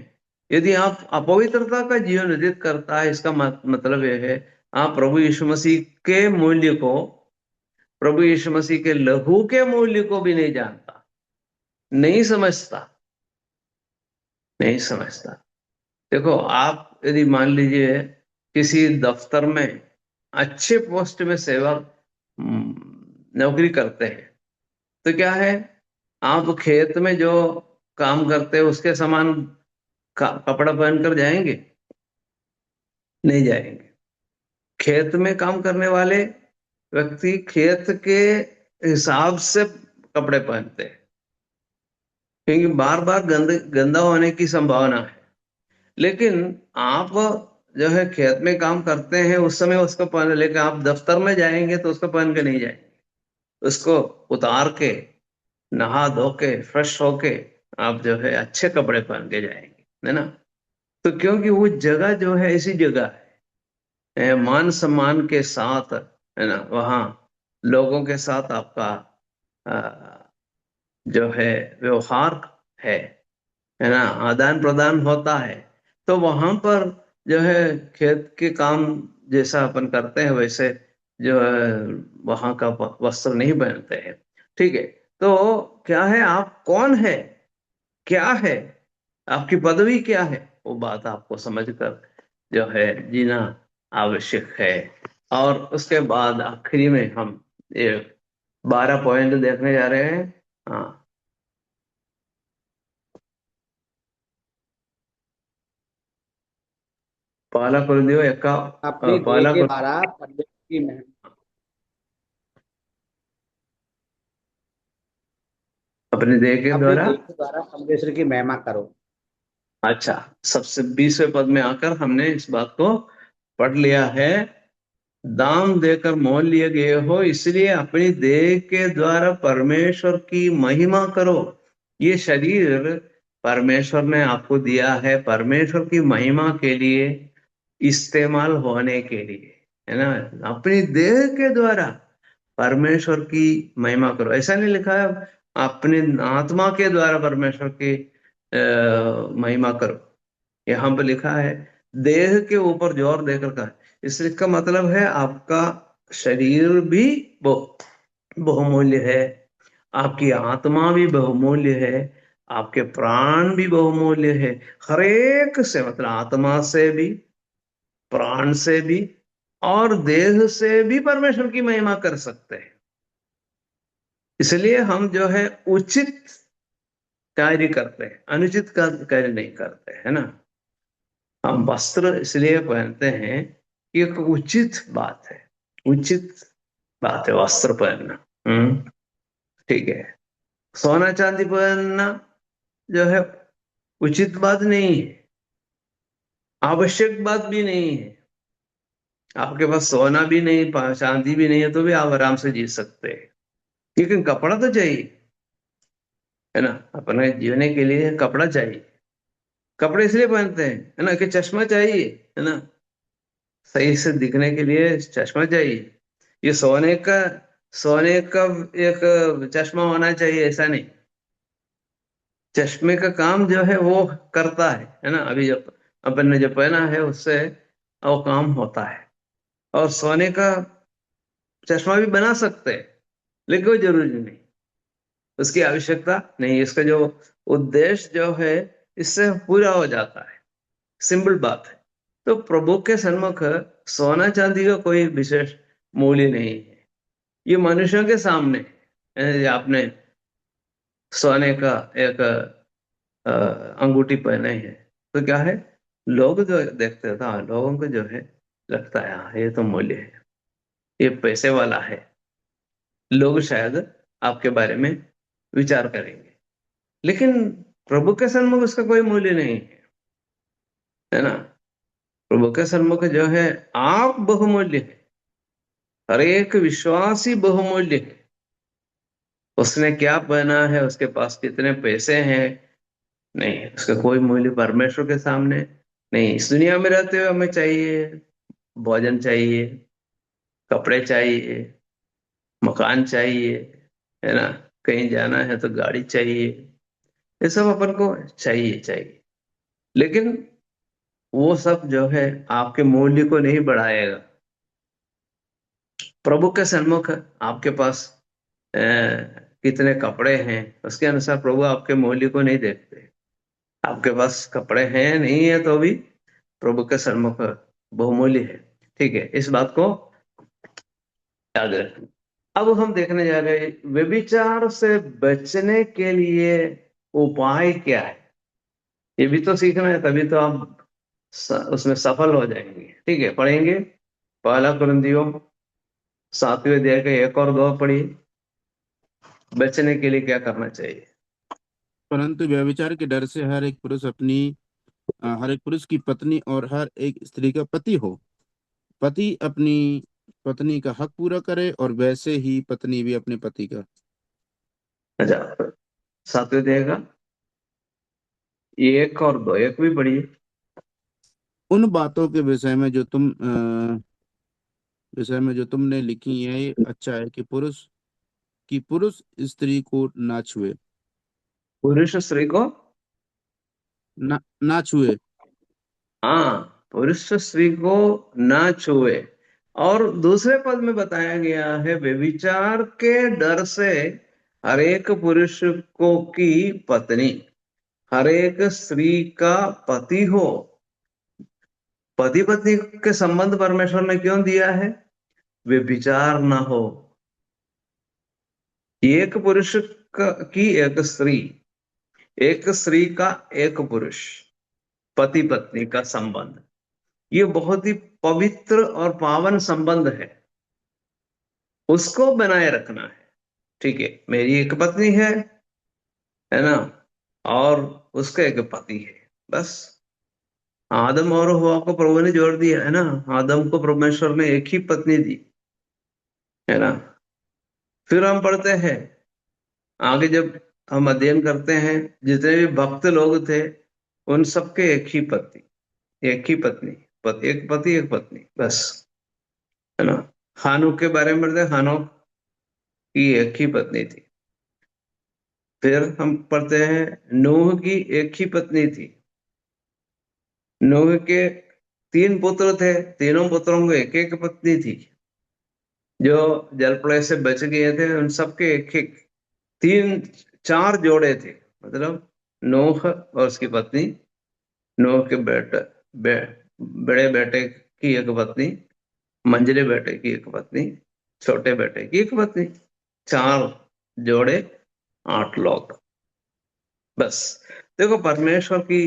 यदि आप अपवित्रता का जीवन व्यतीत करता है, इसका मतलब यह है आप प्रभु यीशु मसीह के मूल्य को, प्रभु यीशु मसीह के लहू के मूल्य को भी नहीं जानता, नहीं समझता, नहीं समझता। देखो, आप यदि मान लीजिए किसी दफ्तर में अच्छे पोस्ट में सेवा नौकरी करते हैं, तो क्या है, आप खेत में जो काम करते हैं उसके समान कपड़ा पहनकर जाएंगे? नहीं जाएंगे। खेत में काम करने वाले व्यक्ति खेत के हिसाब से कपड़े पहनते हैं, क्योंकि बार बार गंदा होने की संभावना है। लेकिन आप जो है खेत में काम करते हैं उस समय उसको पहन, लेकिन आप दफ्तर में जाएंगे तो उसको पहन के नहीं जाएंगे। उसको उतार के, नहा धो के, फ्रेश होके आप जो है अच्छे कपड़े पहन के जाएंगे, है ना? तो क्योंकि वो जगह जो है ऐसी जगह है, मान सम्मान के साथ, है ना, वहाँ लोगों के साथ आपका जो है व्यवहार है है ना, आदान प्रदान होता है। तो वहां पर जो है खेत के काम जैसा अपन करते हैं वैसे जो है वहां का वस्त्र नहीं पहनते हैं। ठीक है, तो क्या है, आप कौन है, क्या है, आपकी पदवी क्या है, वो बात आपको समझकर जो है जीना आवश्यक है। और उसके बाद आखिरी में हम ये 12 पॉइंट देखने जा रहे हैं। हाँ, पहला कुरिन्थियों एका अपनी देह पहला के द्वारा परमेश्वर की महिमा, अपने देह के अपनी द्वारा। देह के द्वारा परमेश्वर की महिमा करो। अच्छा, सबसे 20वें पद में आकर हमने इस बात को पढ़ लिया है। दाम देकर मोल लिए गए हो, इसलिए अपनी देह के द्वारा परमेश्वर की महिमा करो। ये शरीर परमेश्वर ने आपको दिया है परमेश्वर की महिमा के लिए, इस्तेमाल होने के लिए, है ना? अपनी देह के द्वारा परमेश्वर की महिमा करो। ऐसा नहीं लिखा है अपने आत्मा के द्वारा परमेश्वर की महिमा करो। यहाँ पर लिखा है देह के ऊपर जोर देकर कहा। इसका मतलब है आपका शरीर भी बहुमूल्य है, आपकी आत्मा भी बहुमूल्य है, आपके प्राण भी बहुमूल्य है। हर एक से, मतलब आत्मा से भी, प्राण से भी और देह से भी परमेश्वर की महिमा कर सकते हैं। इसलिए हम जो है उचित कार्य करते हैं, अनुचित कार्य नहीं करते, है ना? हम वस्त्र इसलिए पहनते हैं कि एक उचित बात है, उचित बात है वस्त्र पहनना। ठीक है, सोना चांदी पहनना जो है उचित बात नहीं है, आवश्यक बात भी नहीं है। आपके पास सोना भी नहीं, चांदी भी नहीं है, तो भी आप आराम से जी सकते हैं। लेकिन कपड़ा तो चाहिए, है ना? अपने जीने के लिए कपड़ा चाहिए। कपड़े इसलिए पहनते हैं, है ना, कि चश्मा चाहिए, है ना, सही से दिखने के लिए चश्मा चाहिए। ये सोने का एक चश्मा होना चाहिए ऐसा नहीं। चश्मे का काम जो है वो करता है ना। अभी जो अपन ने जो पहना है उससे वो काम होता है। और सोने का चश्मा भी बना सकते हैं, लेकिन कोई जरूरी नहीं, उसकी आवश्यकता नहीं। इसका जो उद्देश्य जो है इससे पूरा हो जाता है। सिंपल बात है। तो प्रभु के सन्मुख सोना चांदी का कोई विशेष मूल्य नहीं है। ये मनुष्यों के सामने आपने सोने का एक अंगूठी पहने हैं तो क्या है, लोग जो देखते थे, लोगों को जो है लगता है हाँ ये तो मूल्य है, ये पैसे वाला है। लोग शायद आपके बारे में विचार करेंगे। लेकिन प्रभु के सन्मुख उसका कोई मूल्य नहीं है ना। प्रभु के सन्मुख जो है आप बहुमूल्य है। हर एक विश्वासी बहुमूल्य है। उसने क्या पहना है, उसके पास कितने पैसे हैं, नहीं, उसका कोई मूल्य परमेश्वर के सामने नहीं। इस दुनिया में रहते हुए हमें चाहिए, भोजन चाहिए, कपड़े चाहिए, मकान चाहिए, है ना, कहीं जाना है तो गाड़ी चाहिए, ये सब अपन को चाहिए चाहिए। लेकिन वो सब जो है आपके मूल्य को नहीं बढ़ाएगा। प्रभु के सन्मुख आपके पास अ, कितने कपड़े हैं उसके अनुसार प्रभु आपके मूल्य को नहीं देखते। आपके पास कपड़े हैं नहीं है तो भी प्रभु के सन्मुख बहुमूल्य है। ठीक है, इस बात को याद रखें। अब हम देखने जा रहे हैं व्यभिचार से बचने के लिए उपाय क्या है। ये भी तो सीखना है, तभी तो आप उसमें सफल हो जाएंगे। ठीक है, पढ़ेंगे पहला कुरिन्थियों 7वें अध्याय के 1 और 2 पढ़िए। बचने के लिए क्या करना चाहिए। परंतु व्यभिचार के डर से हर एक पुरुष की पत्नी और हर एक स्त्री का पति हो। पति अपनी पत्नी का हक पूरा करे और वैसे ही पत्नी भी अपने पति का। अच्छा, 7वें अध्याय का 1 और 2, एक भी पढ़िए। उन बातों के विषय में जो तुमने लिखी है, ये अच्छा है कि पुरुष स्त्री को ना छुए। पुरुष स्त्री को ना छुए। हाँ, पुरुष स्त्री को ना छुए। और दूसरे पद में बताया गया है व्यभिचार के डर से हर एक पुरुष को की पत्नी हर एक स्त्री का पति हो। पति पत्नी के संबंध परमेश्वर ने क्यों दिया है, व्यभिचार ना हो। एक पुरुष की एक स्त्री, एक स्त्री का एक पुरुष, पति पत्नी का संबंध, ये बहुत ही पवित्र और पावन संबंध है। उसको बनाए रखना है। ठीक है, मेरी एक पत्नी है ना, और उसका एक पति है, बस। आदम और हवा को प्रभु ने जोड़ दिया है ना। आदम को परमेश्वर ने एक ही पत्नी दी है ना। फिर हम पढ़ते हैं आगे, जब हम अध्ययन करते हैं, जितने भी भक्त लोग थे उन सबके एक ही पति, एक ही पत्नी, एक पति एक पत्नी, बस, है ना। हानुक के बारे में पढ़ते हैं, हानुक की एक ही पत्नी थी। फिर हम पढ़ते हैं नूह की एक ही पत्नी थी। नूह के 3 पुत्र थे, तीनों पुत्रों को एक एक पत्नी थी। जो जलप्रलय से बच गए थे उन सबके एक एक 4 जोड़े थे। मतलब नूह और उसकी पत्नी, नूह के बड़े बेटे की एक पत्नी, मंझले बेटे की एक पत्नी, छोटे बेटे की एक पत्नी, 4 जोड़े, 8 लोग, बस। देखो परमेश्वर की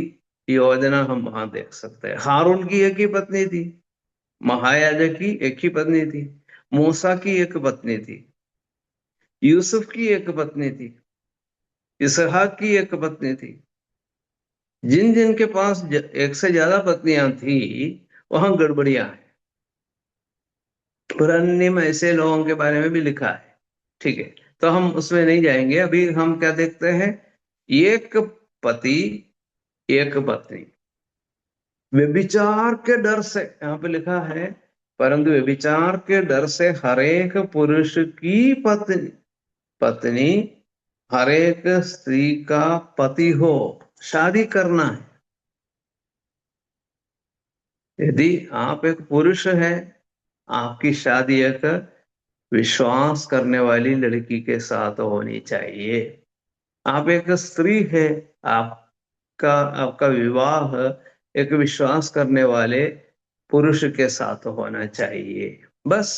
योजना हम वहां देख सकते हैं। हारून की एक ही पत्नी थी, महायाजक की एक ही पत्नी थी, मूसा की एक पत्नी थी, यूसुफ की एक पत्नी थी, इसहाक की एक पत्नी थी। जिन जिन के पास एक से ज्यादा पत्नियां थी वहां गड़बड़ियां है। पुराने में ऐसे लोगों के बारे में भी लिखा है। ठीक है, तो हम उसमें नहीं जाएंगे। अभी हम क्या देखते हैं, एक पति एक पत्नी। व्यभिचार के डर से, यहाँ पे लिखा है परंतु व्यभिचार के डर से हरेक पुरुष की पत्नी हरेक स्त्री का पति हो। शादी करना है। यदि आप एक पुरुष है, आपकी शादी एक विश्वास करने वाली लड़की के साथ होनी चाहिए। आप एक स्त्री है, आपका विवाह एक विश्वास करने वाले पुरुष के साथ होना चाहिए। बस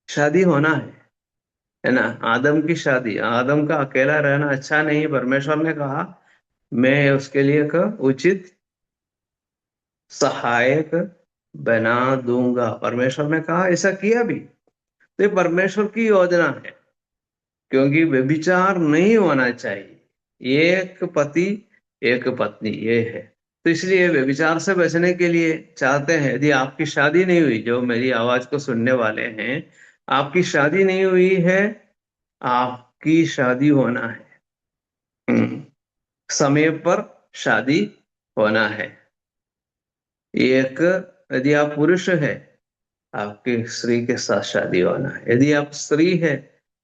शादी होना है ना। आदम की शादी, आदम का अकेला रहना अच्छा नहीं। परमेश्वर ने कहा मैं उसके लिए एक उचित सहायक बना दूंगा। परमेश्वर ने कहा, ऐसा किया भी। तो ये परमेश्वर की योजना है, क्योंकि व्यभिचार नहीं होना चाहिए। एक पति एक पत्नी ये है। तो इसलिए व्यभिचार से बचने के लिए चाहते हैं, यदि आपकी शादी नहीं हुई, जो मेरी आवाज को सुनने वाले हैं, आपकी शादी नहीं हुई है, आपकी शादी होना है। समय पर शादी होना है। एक, यदि आप पुरुष है, आपके स्त्री के साथ शादी होना है। यदि आप स्त्री है,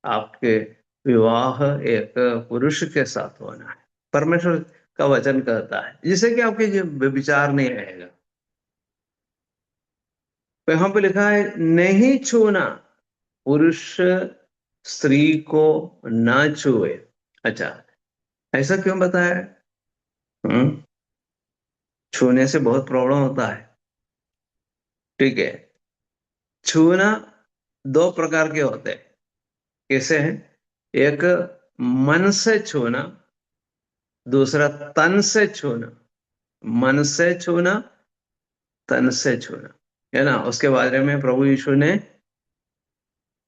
आपके विवाह एक पुरुष के साथ होना है। परमेश्वर का वचन कहता है, जिससे कि आपके विचार नहीं रहेगा। तो यहाँ पे लिखा है नहीं छूना, पुरुष स्त्री को ना छुए। अच्छा, ऐसा क्यों बताया? छूने से बहुत प्रॉब्लम होता है। ठीक है, छूना दो प्रकार के होते हैं। कैसे हैं? एक मन से छूना, दूसरा तन से छूना। मन से छूना, तन से छूना, है ना। उसके बारे में प्रभु यीशु ने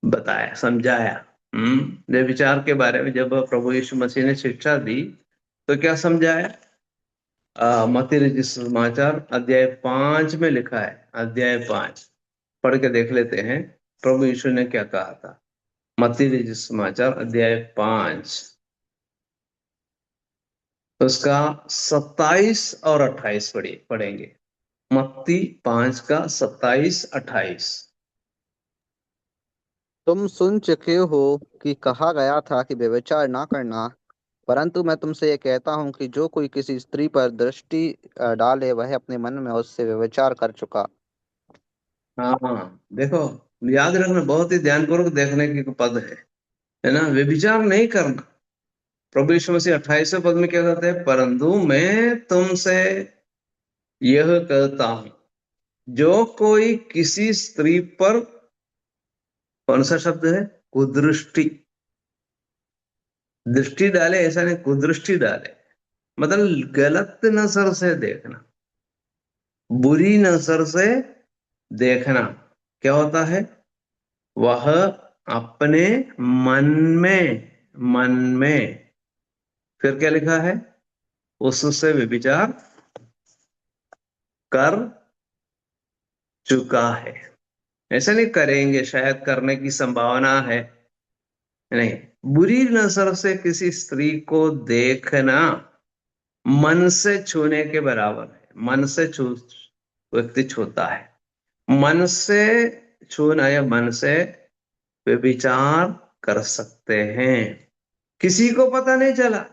बताया, समझाया। व्यभिचार के बारे में जब प्रभु यीशु मसीह ने शिक्षा दी तो क्या समझाया? मत्ती रचित सुसमाचार अध्याय 5 में लिखा है। अध्याय 5 पढ़ के देख लेते हैं, प्रभु यीशु ने क्या कहा था। मत्ती रचित सुसमाचार अध्याय 5 उसका 27 और 28 पढ़ेंगे। मत्ती 5 का 27, 28। तुम सुन चुके हो कि कहा गया था कि व्यभिचार ना करना, परंतु मैं तुमसे ये कहता हूँ कि जो कोई किसी स्त्री पर दृष्टि डाले वह अपने मन में उससे व्यभिचार कर चुका। हाँ, देखो, याद रखना, बहुत ही ध्यानपूर्वक देखने की पद है ना। व्यभिचार नहीं करना। प्रभु यीशु मसीह 28वें पद में क्या कहते हैं? परंतु मैं तुमसे यह कहता हूं, जो कोई किसी स्त्री पर, कौन सा शब्द है? कुदृष्टि, दृष्टि डाले, ऐसा नहीं, कुदृष्टि डाले, मतलब गलत नजर से देखना, बुरी नजर से देखना। क्या होता है? वह अपने मन में फिर क्या लिखा है? उससे व्यभिचार कर चुका है। ऐसा नहीं करेंगे, शायद करने की संभावना है, नहीं। बुरी नजर से किसी स्त्री को देखना मन से छूने के बराबर है। मन से व्यक्ति छूता है। मन से छूना या मन से व्यभिचार कर सकते हैं। किसी को पता नहीं चला,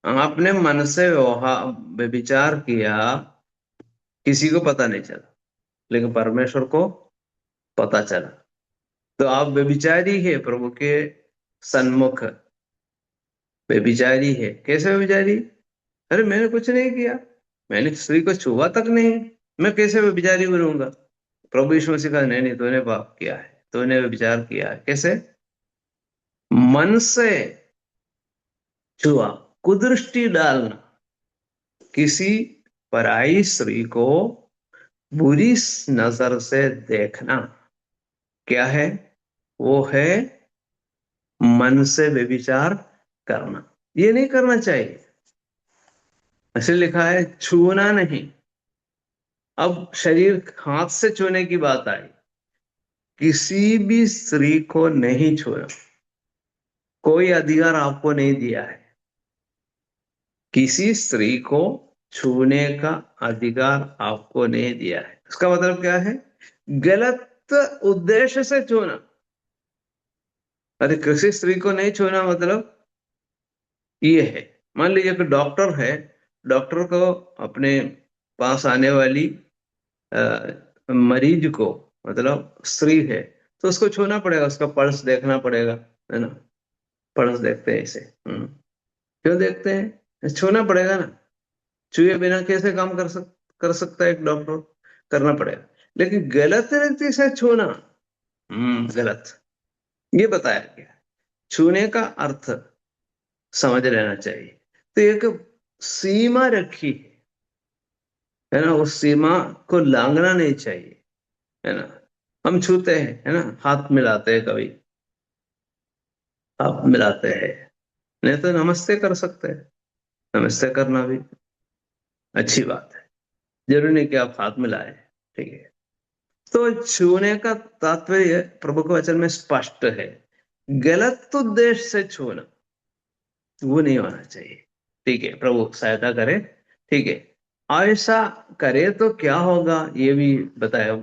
आपने मन से व्यभिचार किया, किसी को पता नहीं चला, लेकिन परमेश्वर को पता चला। तो आप व्यभिचारी है प्रभु के सन्मुख, व्यभिचारी है। कैसे व्यभिचारी? अरे मैंने कुछ नहीं किया, मैंने स्त्री को छुआ तक नहीं, मैं कैसे व्यभिचारी बनूंगा? प्रभु यीशु मसीह का, नहीं, तूने पाप किया है, तूने व्यभिचार किया है। कैसे? मन से छुआ, कुदृष्टि डालना, किसी पराई स्त्री को बुरी नजर से देखना, क्या है? वो है मन से व्यभिचार करना। ये नहीं करना चाहिए। ऐसे लिखा है छूना नहीं। अब शरीर हाथ से छूने की बात आई, किसी भी स्त्री को नहीं छूना, कोई अधिकार आपको नहीं दिया है। किसी स्त्री को छूने का अधिकार आपको नहीं दिया है। इसका मतलब क्या है? गलत उद्देश्य से छूना। अरे किसी स्त्री को नहीं छूना मतलब ये है, मान लीजिए कि डॉक्टर है, डॉक्टर को अपने पास आने वाली मरीज को, मतलब स्त्री है, तो उसको छूना पड़ेगा, उसका पल्स देखना पड़ेगा, है ना। पल्स देखते हैं इसे। क्यों देखते हैं? छूना पड़ेगा ना। छुए बिना कैसे काम कर सकता है एक डॉक्टर? करना पड़ेगा। लेकिन गलत व्यक्ति से छूना गलत, ये बताया गया। छूने का अर्थ समझ लेना चाहिए। तो एक सीमा रखी है ना, उस सीमा को लांघना नहीं चाहिए, है ना। हम छूते हैं, है ना, हाथ मिलाते हैं, कभी हाथ मिलाते हैं, नहीं तो नमस्ते कर सकते हैं। नमस्ते करना भी अच्छी बात है, जरूरी नहीं कि आप हाथ मिलाएं। ठीक है। तो छूने का तात्पर्य प्रभु के वचन में स्पष्ट है। गलत उद्देश्य से छूना वो नहीं होना चाहिए। ठीक है, प्रभु सहायता करे। ठीक है। ऐसा करे तो क्या होगा ये भी बताया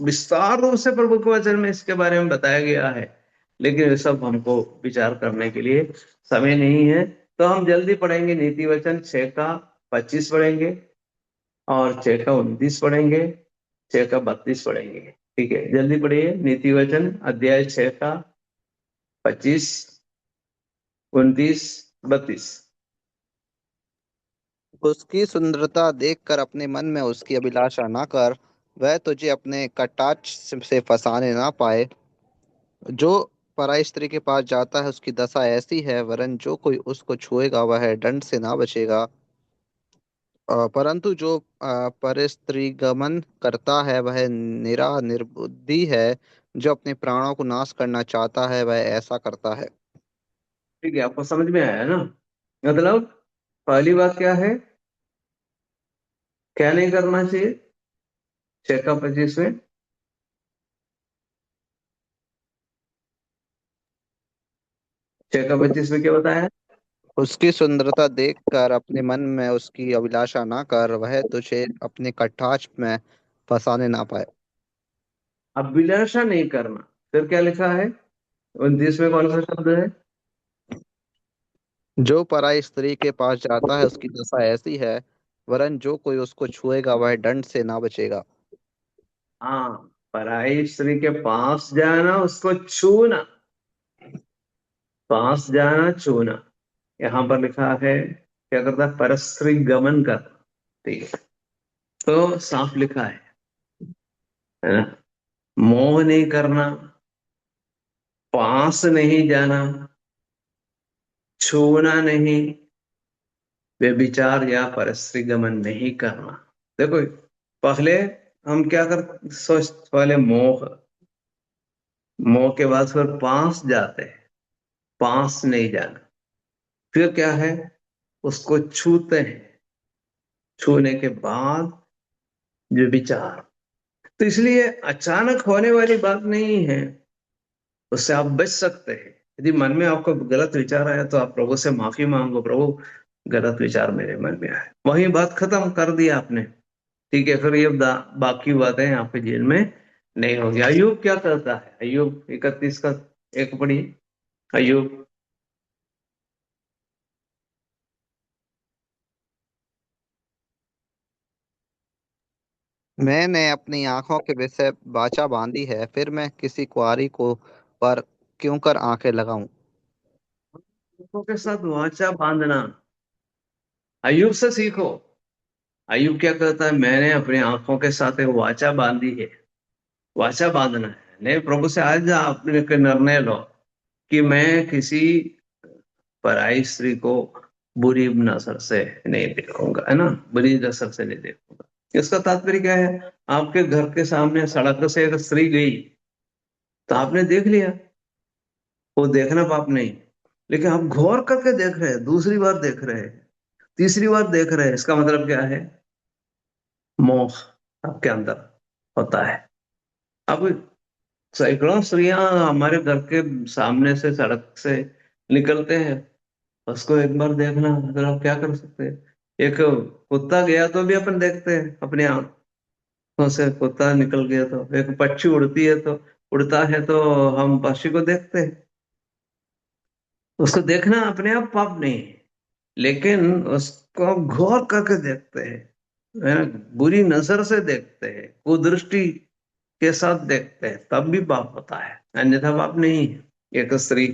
विस्तार रूप से प्रभु के वचन में, इसके बारे में बताया गया है। लेकिन ये सब हमको विचार करने के लिए समय नहीं है, तो हम जल्दी पढ़ेंगे। नीति वचन 6 का 25 पढ़ेंगे, और 6 का 29 पढ़ेंगे, 6 का 32 पढ़ेंगे। ठीक है, जल्दी पढ़िए। नीति वचन अध्याय 6 का 25, 29, 32। उसकी सुंदरता देखकर अपने मन में उसकी अभिलाषा ना कर, वह तुझे अपने कटाक्ष से फंसाने ना पाए। जो पराई स्त्री के पास जाता है उसकी दशा ऐसी है, वरन जो कोई उसको छुएगा वह दंड से ना बचेगा। परंतु जो परस्त्रीगमन करता है वह निर्बुद्धि है। जो अपने प्राणों को नाश करना चाहता है वह ऐसा करता है। ठीक है, आपको समझ में आया ना? मतलब पहली बात क्या है, क्या नहीं करना चाहिए 6 का 25 में? 6 का 25 में क्या बताया? उसकी सुंदरता देखकर अपने मन में उसकी अभिलाषा ना कर, वह तुझे अपने कटाक्ष में फंसाने ना पाए। अभिलाषा नहीं करना। फिर क्या लिखा है 29 में? कौन सा शब्द है? जो पराई स्त्री के पास जाता है उसकी दशा ऐसी है, वरन जो कोई उसको छुएगा वह दंड से ना बचेगा। हाँ, पराई स्त्री के पास जाना, उसको छूना, पास जाना, छूना। यहाँ पर लिखा है क्या करता है? परस्त्री गमन करना। ठीक है, तो साफ लिखा है ना। मोह नहीं करना, पास नहीं जाना, छूना नहीं, व्यभिचार या परस्त्री गमन नहीं करना। देखो, पहले हम क्या कर सोच, पहले मोह, मोह के बाद फिर पास जाते हैं, पास नहीं जाना। फिर क्या है, उसको छूते हैं, छूने के बाद व्यभिचार। तो इसलिए अचानक होने वाली बात नहीं है, उससे आप बच सकते हैं। यदि मन में आपको गलत विचार आया तो आप प्रभु से माफी मांगो, प्रभु गलत विचार मेरे मन में आए, वही बात खत्म कर दिया आपने। ठीक है, फिर ये बाकी बातें आपके जीवन में नहीं होगी। अयुब क्या करता है? अयुब 31 का 1 पढ़िए। अयुब। मैंने अपनी आंखों के विषय वाचा बांधी है, फिर मैं किसी कुआरी को पर क्यों कर आंखें लगाऊं। लोगों के साथ वाचा बांधना, अयुब से सीखो। अयुब क्या करता है? मैंने अपनी आंखों के साथ एक वाचा बांधी है। वाचा बांधना है, नहीं प्रभु से आज अपने के निर्णय लो कि मैं किसी पराई स्त्री को बुरी नजर से नहीं देखूंगा, है ना, बुरी नजर से नहीं देखूंगा। इसका तात्पर्य क्या है? आपके घर के सामने सड़क से एक स्त्री गई, तो आपने देख लिया, वो देखना पाप नहीं, लेकिन आप गौर करके देख रहे हैं, दूसरी बार देख रहे हैं, तीसरी बार देख रहे हैं, इसका मतलब क्या है? मोह आपके अंदर होता है। अब सैकड़ों स्त्रियां हमारे घर के सामने से, सड़क से निकलते हैं, उसको एक बार देखना मतलब आप क्या कर सकते हैं? एक कुत्ता गया तो भी अपन देखते हैं अपने आप, आंखों से कुत्ता निकल गया, तो एक पक्षी उड़ती है तो उड़ता है तो हम पक्षी को देखते हैं, उसको देखना अपने आप पाप नहीं है, लेकिन उसको गौर करके देखते हैं, है ना, बुरी नजर से देखते हैं, कुदृष्टि के साथ देखते हैं, तब भी पाप होता है, अन्यथा पाप नहीं है। एक स्त्री,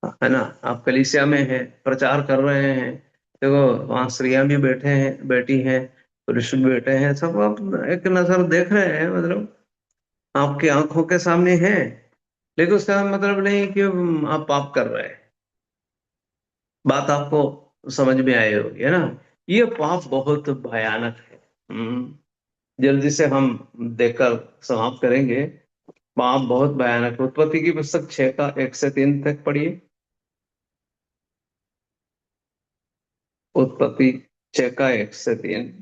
है ना, आप कलीसिया में है, प्रचार कर रहे हैं, देखो वहां स्त्रियां भी बैठे हैं, बैठी हैं, पुरुष भी बैठे हैं, सब आप एक नजर देख रहे हैं, मतलब आपकी आंखों के सामने है, लेकिन उसका मतलब नहीं कि आप पाप कर रहे हैं। बात आपको समझ में आई होगी, है ना। ये पाप बहुत भयानक है। जल्दी से हम देखकर समाप्त करेंगे। पाप बहुत भयानक है। उत्पत्ति की पुस्तक 6 का 1 से 3 तक पढ़िए। उत्पत्ति 6 का 1 से 3।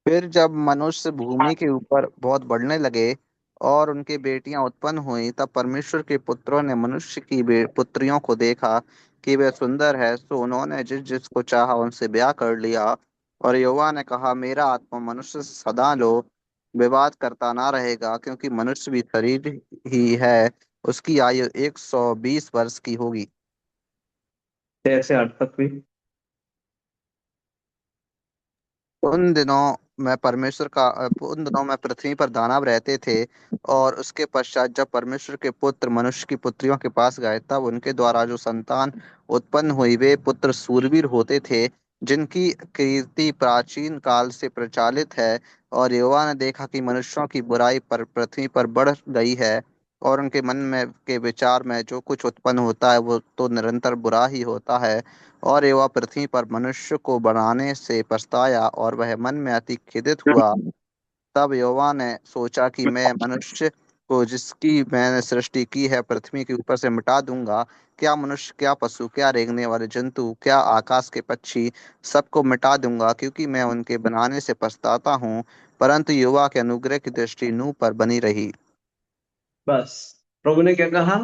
फिर जब मनुष्य भूमि के ऊपर बहुत बढ़ने लगे और उनकी बेटियां उत्पन्न हुई, तब परमेश्वर के पुत्रों ने मनुष्य की पुत्रियों को देखा कि वे सुंदर है, सो उन्होंने जिस जिसको चाहा उनसे ब्याह कर लिया। और यहोवा ने कहा, मेरा आत्मा मनुष्य से सदा लो विवाद करता ना रहेगा, क्योंकि मनुष्य भी शरीर ही है, उसकी आयु 120 वर्ष की होगी। 6 से 8 तक भी। उन दिनों में पृथ्वी पर दानव रहते थे। और उसके पश्चात जब परमेश्वर के पुत्र मनुष्य की पुत्रियों के पास गए, तब उनके द्वारा जो संतान उत्पन्न हुई वे पुत्र सूरवीर होते थे, जिनकी कीर्ति प्राचीन काल से प्रचालित है। और यहोवा ने देखा कि मनुष्यों की बुराई पर पृथ्वी पर बढ़ गई है, और उनके मन में के विचार में जो कुछ उत्पन्न होता है वो तो निरंतर बुरा ही होता है। और यहोवा पृथ्वी पर मनुष्य को बनाने से पछताया और वह मन में अति खेदित हुआ। तब यहोवा ने सोचा कि मैं मनुष्य को जिसकी मैंने सृष्टि की है पृथ्वी के ऊपर से मिटा दूंगा। क्या मनुष्य, क्या पशु, क्या रेंगने वाले जंतु, क्या आकाश के पक्षी, सबको मिटा दूंगा, क्योंकि मैं उनके बनाने से पछताता हूँ। परंतु यहोवा के अनुग्रह की दृष्टि नूह पर बनी रही। बस प्रभु ने क्या कहा,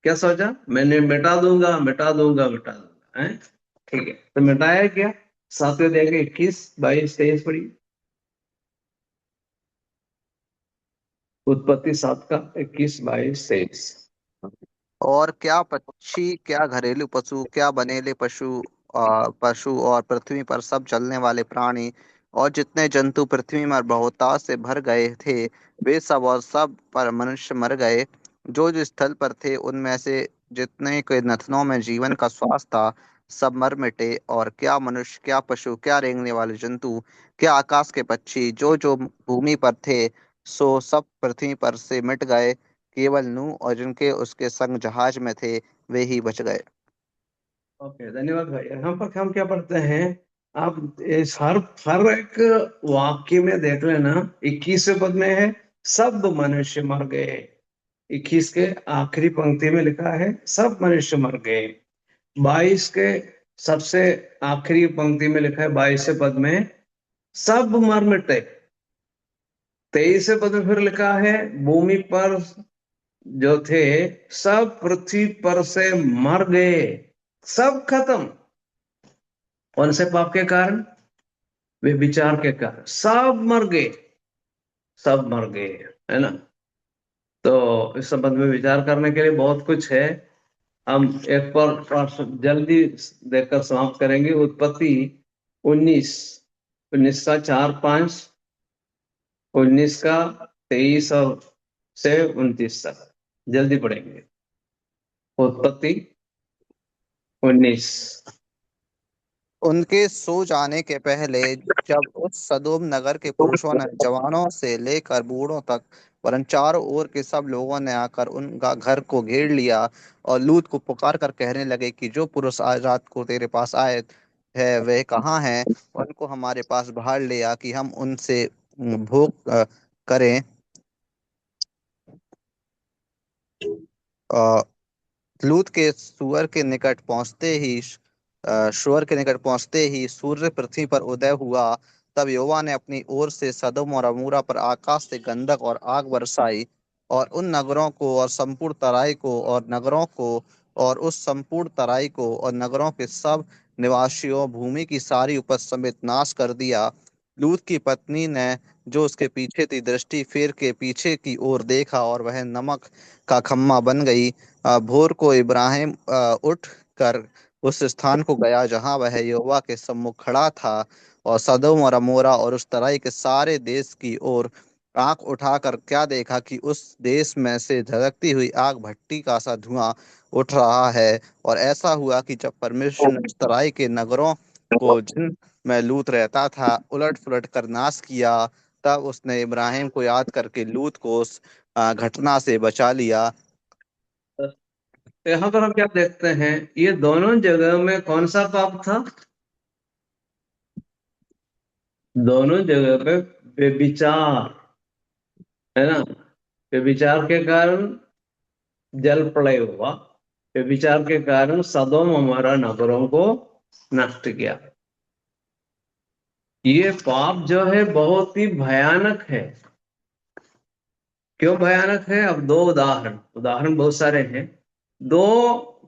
क्या सोचा, मैंने मिटा दूंगा, मिटा दूंगा, मिटा दूंगा, है। ठीक है, तो मिटाया क्या। 7वें अध्याय के 21, 22, 23 पढ़िए। उत्पत्ति 7 का 21, 22, 23। और क्या पक्षी, क्या घरेलू पशु, क्या बनेले पशु और पृथ्वी पर सब चलने वाले प्राणी और जितने जंतु पृथ्वी में बहुतायत से भर गए थे, वे सब और सब पर मनुष्य मर गए। जो जो स्थल पर थे उनमें से जितने के नथनों में जीवन का श्वास था, सब मर मिटे। और क्या मनुष्य, क्या पशु, क्या रेंगने वाले जंतु, क्या आकाश के पक्षी, जो जो भूमि पर थे, सो सब पृथ्वी पर से मिट गए। केवल नूह और जिनके उसके संग जहाज में थे वे ही बच गए। ओके, धन्यवाद भाई। यहाँ पर हम क्या पढ़ते हैं, आप इस हर एक वाक्य में देख लेना। 21वें पद में है सब मनुष्य मर गए। 21 के आखिरी पंक्ति में लिखा है सब मनुष्य मर गए। 22 के सबसे आखिरी पंक्ति में लिखा है, 22वें पद में सब मर मिटे। 23वें पद में फिर लिखा है भूमि पर जो थे सब पृथ्वी पर से मर गए, सब खत्म। कौन से पाप के कारण, वे विचार के कारण सब मर गए, सब मर गए, है ना। तो इस संबंध में विचार करने के लिए बहुत कुछ है। हम एक पर जल्दी देखकर समाप्त करेंगे। उत्पत्ति 19, 19 का 4, 5, 19 का 23 और से 29 तक जल्दी पढ़ेंगे। उत्पत्ति 19। उनके सो जाने के पहले, जब उस सदोम नगर के पुरुषों ने जवानों से लेकर बूढ़ों तक वरन चारों ओर के सब लोगों ने आकर उनका घर को घेर लिया, और लूत को पुकार कर कहने लगे कि जो पुरुष आज रात को तेरे पास आए है वे कहाँ हैं, उनको हमारे पास बाहर ले आ कि हम उनसे भोग करें। अ, लूत के सुअर के निकट पहुंचते ही सूर्य पृथ्वी पर उदय हुआ। तब यहोवा ने अपनी ओर से सदोम और अमूरा पर आकाश से गंधक और आग बरसाई, और उन नगरों को और संपूर्ण तराई को और नगरों को और उस संपूर्ण तराई को और नगरों के सब निवासियों भूमि की सारी उपज समेत नाश कर दिया। लूत की पत्नी ने जो उसके पीछे थी दृष्टि फेर के पीछे की ओर देखा और वह नमक का खम्मा बन गई। भोर को इब्राहिम उठ कर उस स्थान को गया जहां वह यहोवा के सम्मुख खड़ा था, और सदोम और अमोरा और उस तराई के सारे देश की ओर आंख उठाकर क्या देखा कि उस देश में से धधकती हुई आग भट्टी का सा धुआं उठ रहा है। और ऐसा हुआ कि जब परमेश्वर ने उस तराई के नगरों को जिन में लूत रहता था उलट पुलट कर नाश किया, तब उसने इब्राहिम को याद करके लूत को उस घटना से बचा लिया। यहाँ पर हम क्या देखते हैं, ये दोनों जगह में कौन सा पाप था? दोनों जगह पे व्यभिचार, है ना। व्यभिचार के कारण जल प्रलय हुआ, व्यभिचार के कारण सदोम अमोरा नगरों को नष्ट किया। ये पाप जो है बहुत ही भयानक है। क्यों भयानक है? अब दो उदाहरण बहुत सारे हैं। दो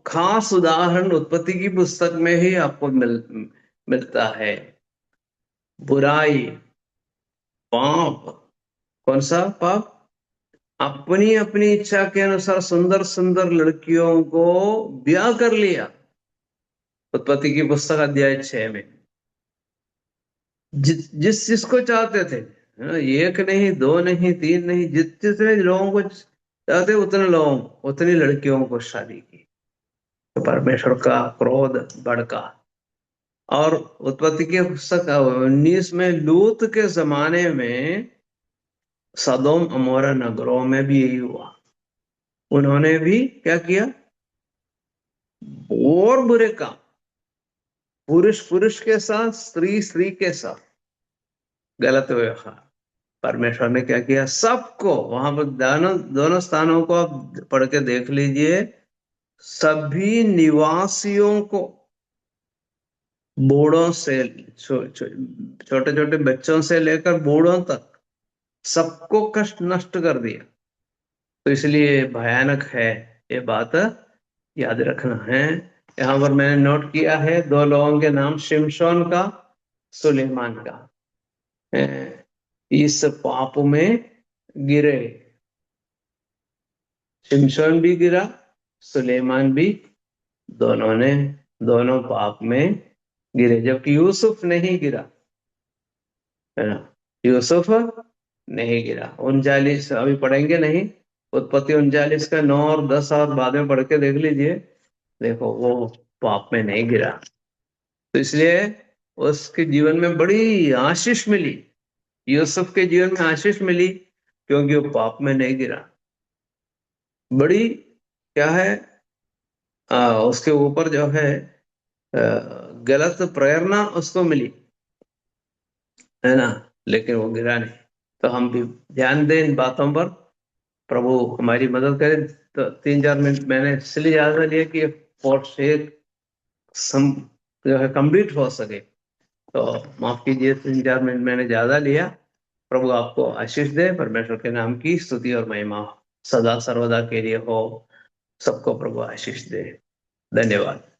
खास उदाहरण उत्पत्ति की पुस्तक में ही आपको मिलता है। बुराई, पाप। कौन सा पाप? अपनी अपनी इच्छा के अनुसार सुंदर सुंदर लड़कियों को ब्याह कर लिया। उत्पत्ति की पुस्तक अध्याय 6 में जिस जिसको चाहते थे, हाँ, एक नहीं, दो नहीं, तीन नहीं, जितने लोगों को चाहते उतने लोगों, उतनी लड़कियों को शादी की। तो परमेश्वर का क्रोध भड़का। और उत्पत्ति के पुस्तक 19 में लूत के जमाने में सदोम अमोरा नगरों में भी यही हुआ। उन्होंने भी क्या किया? और बुरे काम, पुरुष पुरुष के साथ, स्त्री स्त्री के साथ गलत व्यवहार। परमेश्वर ने क्या किया? सबको, वहां पर दोनों स्थानों को आप पढ़ के देख लीजिए, सभी निवासियों को, बूढ़ों से छोटे छोटे बच्चों से लेकर बूढ़ों तक सबको कष्ट नष्ट कर दिया। तो इसलिए भयानक है, ये बात याद रखना है। यहां पर मैंने नोट किया है दो लोगों के नाम, शिमशोन का, सुलेमान का। इस पाप में गिरे। शिमशोन भी गिरा, सुलेमान भी, दोनों पाप में गिरे, जबकि यूसुफ नहीं गिरा, है ना। यूसुफ नहीं गिरा। 39 अभी पढ़ेंगे नहीं, उत्पत्ति 39 का 9 और 10 और बाद में पढ़ के देख लीजिए, देखो वो पाप में नहीं गिरा। तो इसलिए उसके जीवन में बड़ी आशीष मिली, यूसुफ के जीवन में आशीष मिली, क्योंकि वो पाप में नहीं गिरा। बड़ी क्या है, उसके ऊपर जो है गलत प्रेरणा उसको मिली, है ना, लेकिन वो गिरा नहीं। तो हम भी ध्यान दें इन बातों पर, प्रभु हमारी मदद करे। तो 3-4 मिनट मैंने इसलिए ज्यादा लिया कि कोर्स एक जो है कंप्लीट हो सके, तो माफ कीजिए 3-4 मिनट मैंने ज्यादा लिया। प्रभु आपको आशीष दे। परमेश्वर के नाम की स्तुति और महिमा सदा सर्वदा के लिए हो। सबको प्रभु आशीष दे। धन्यवाद।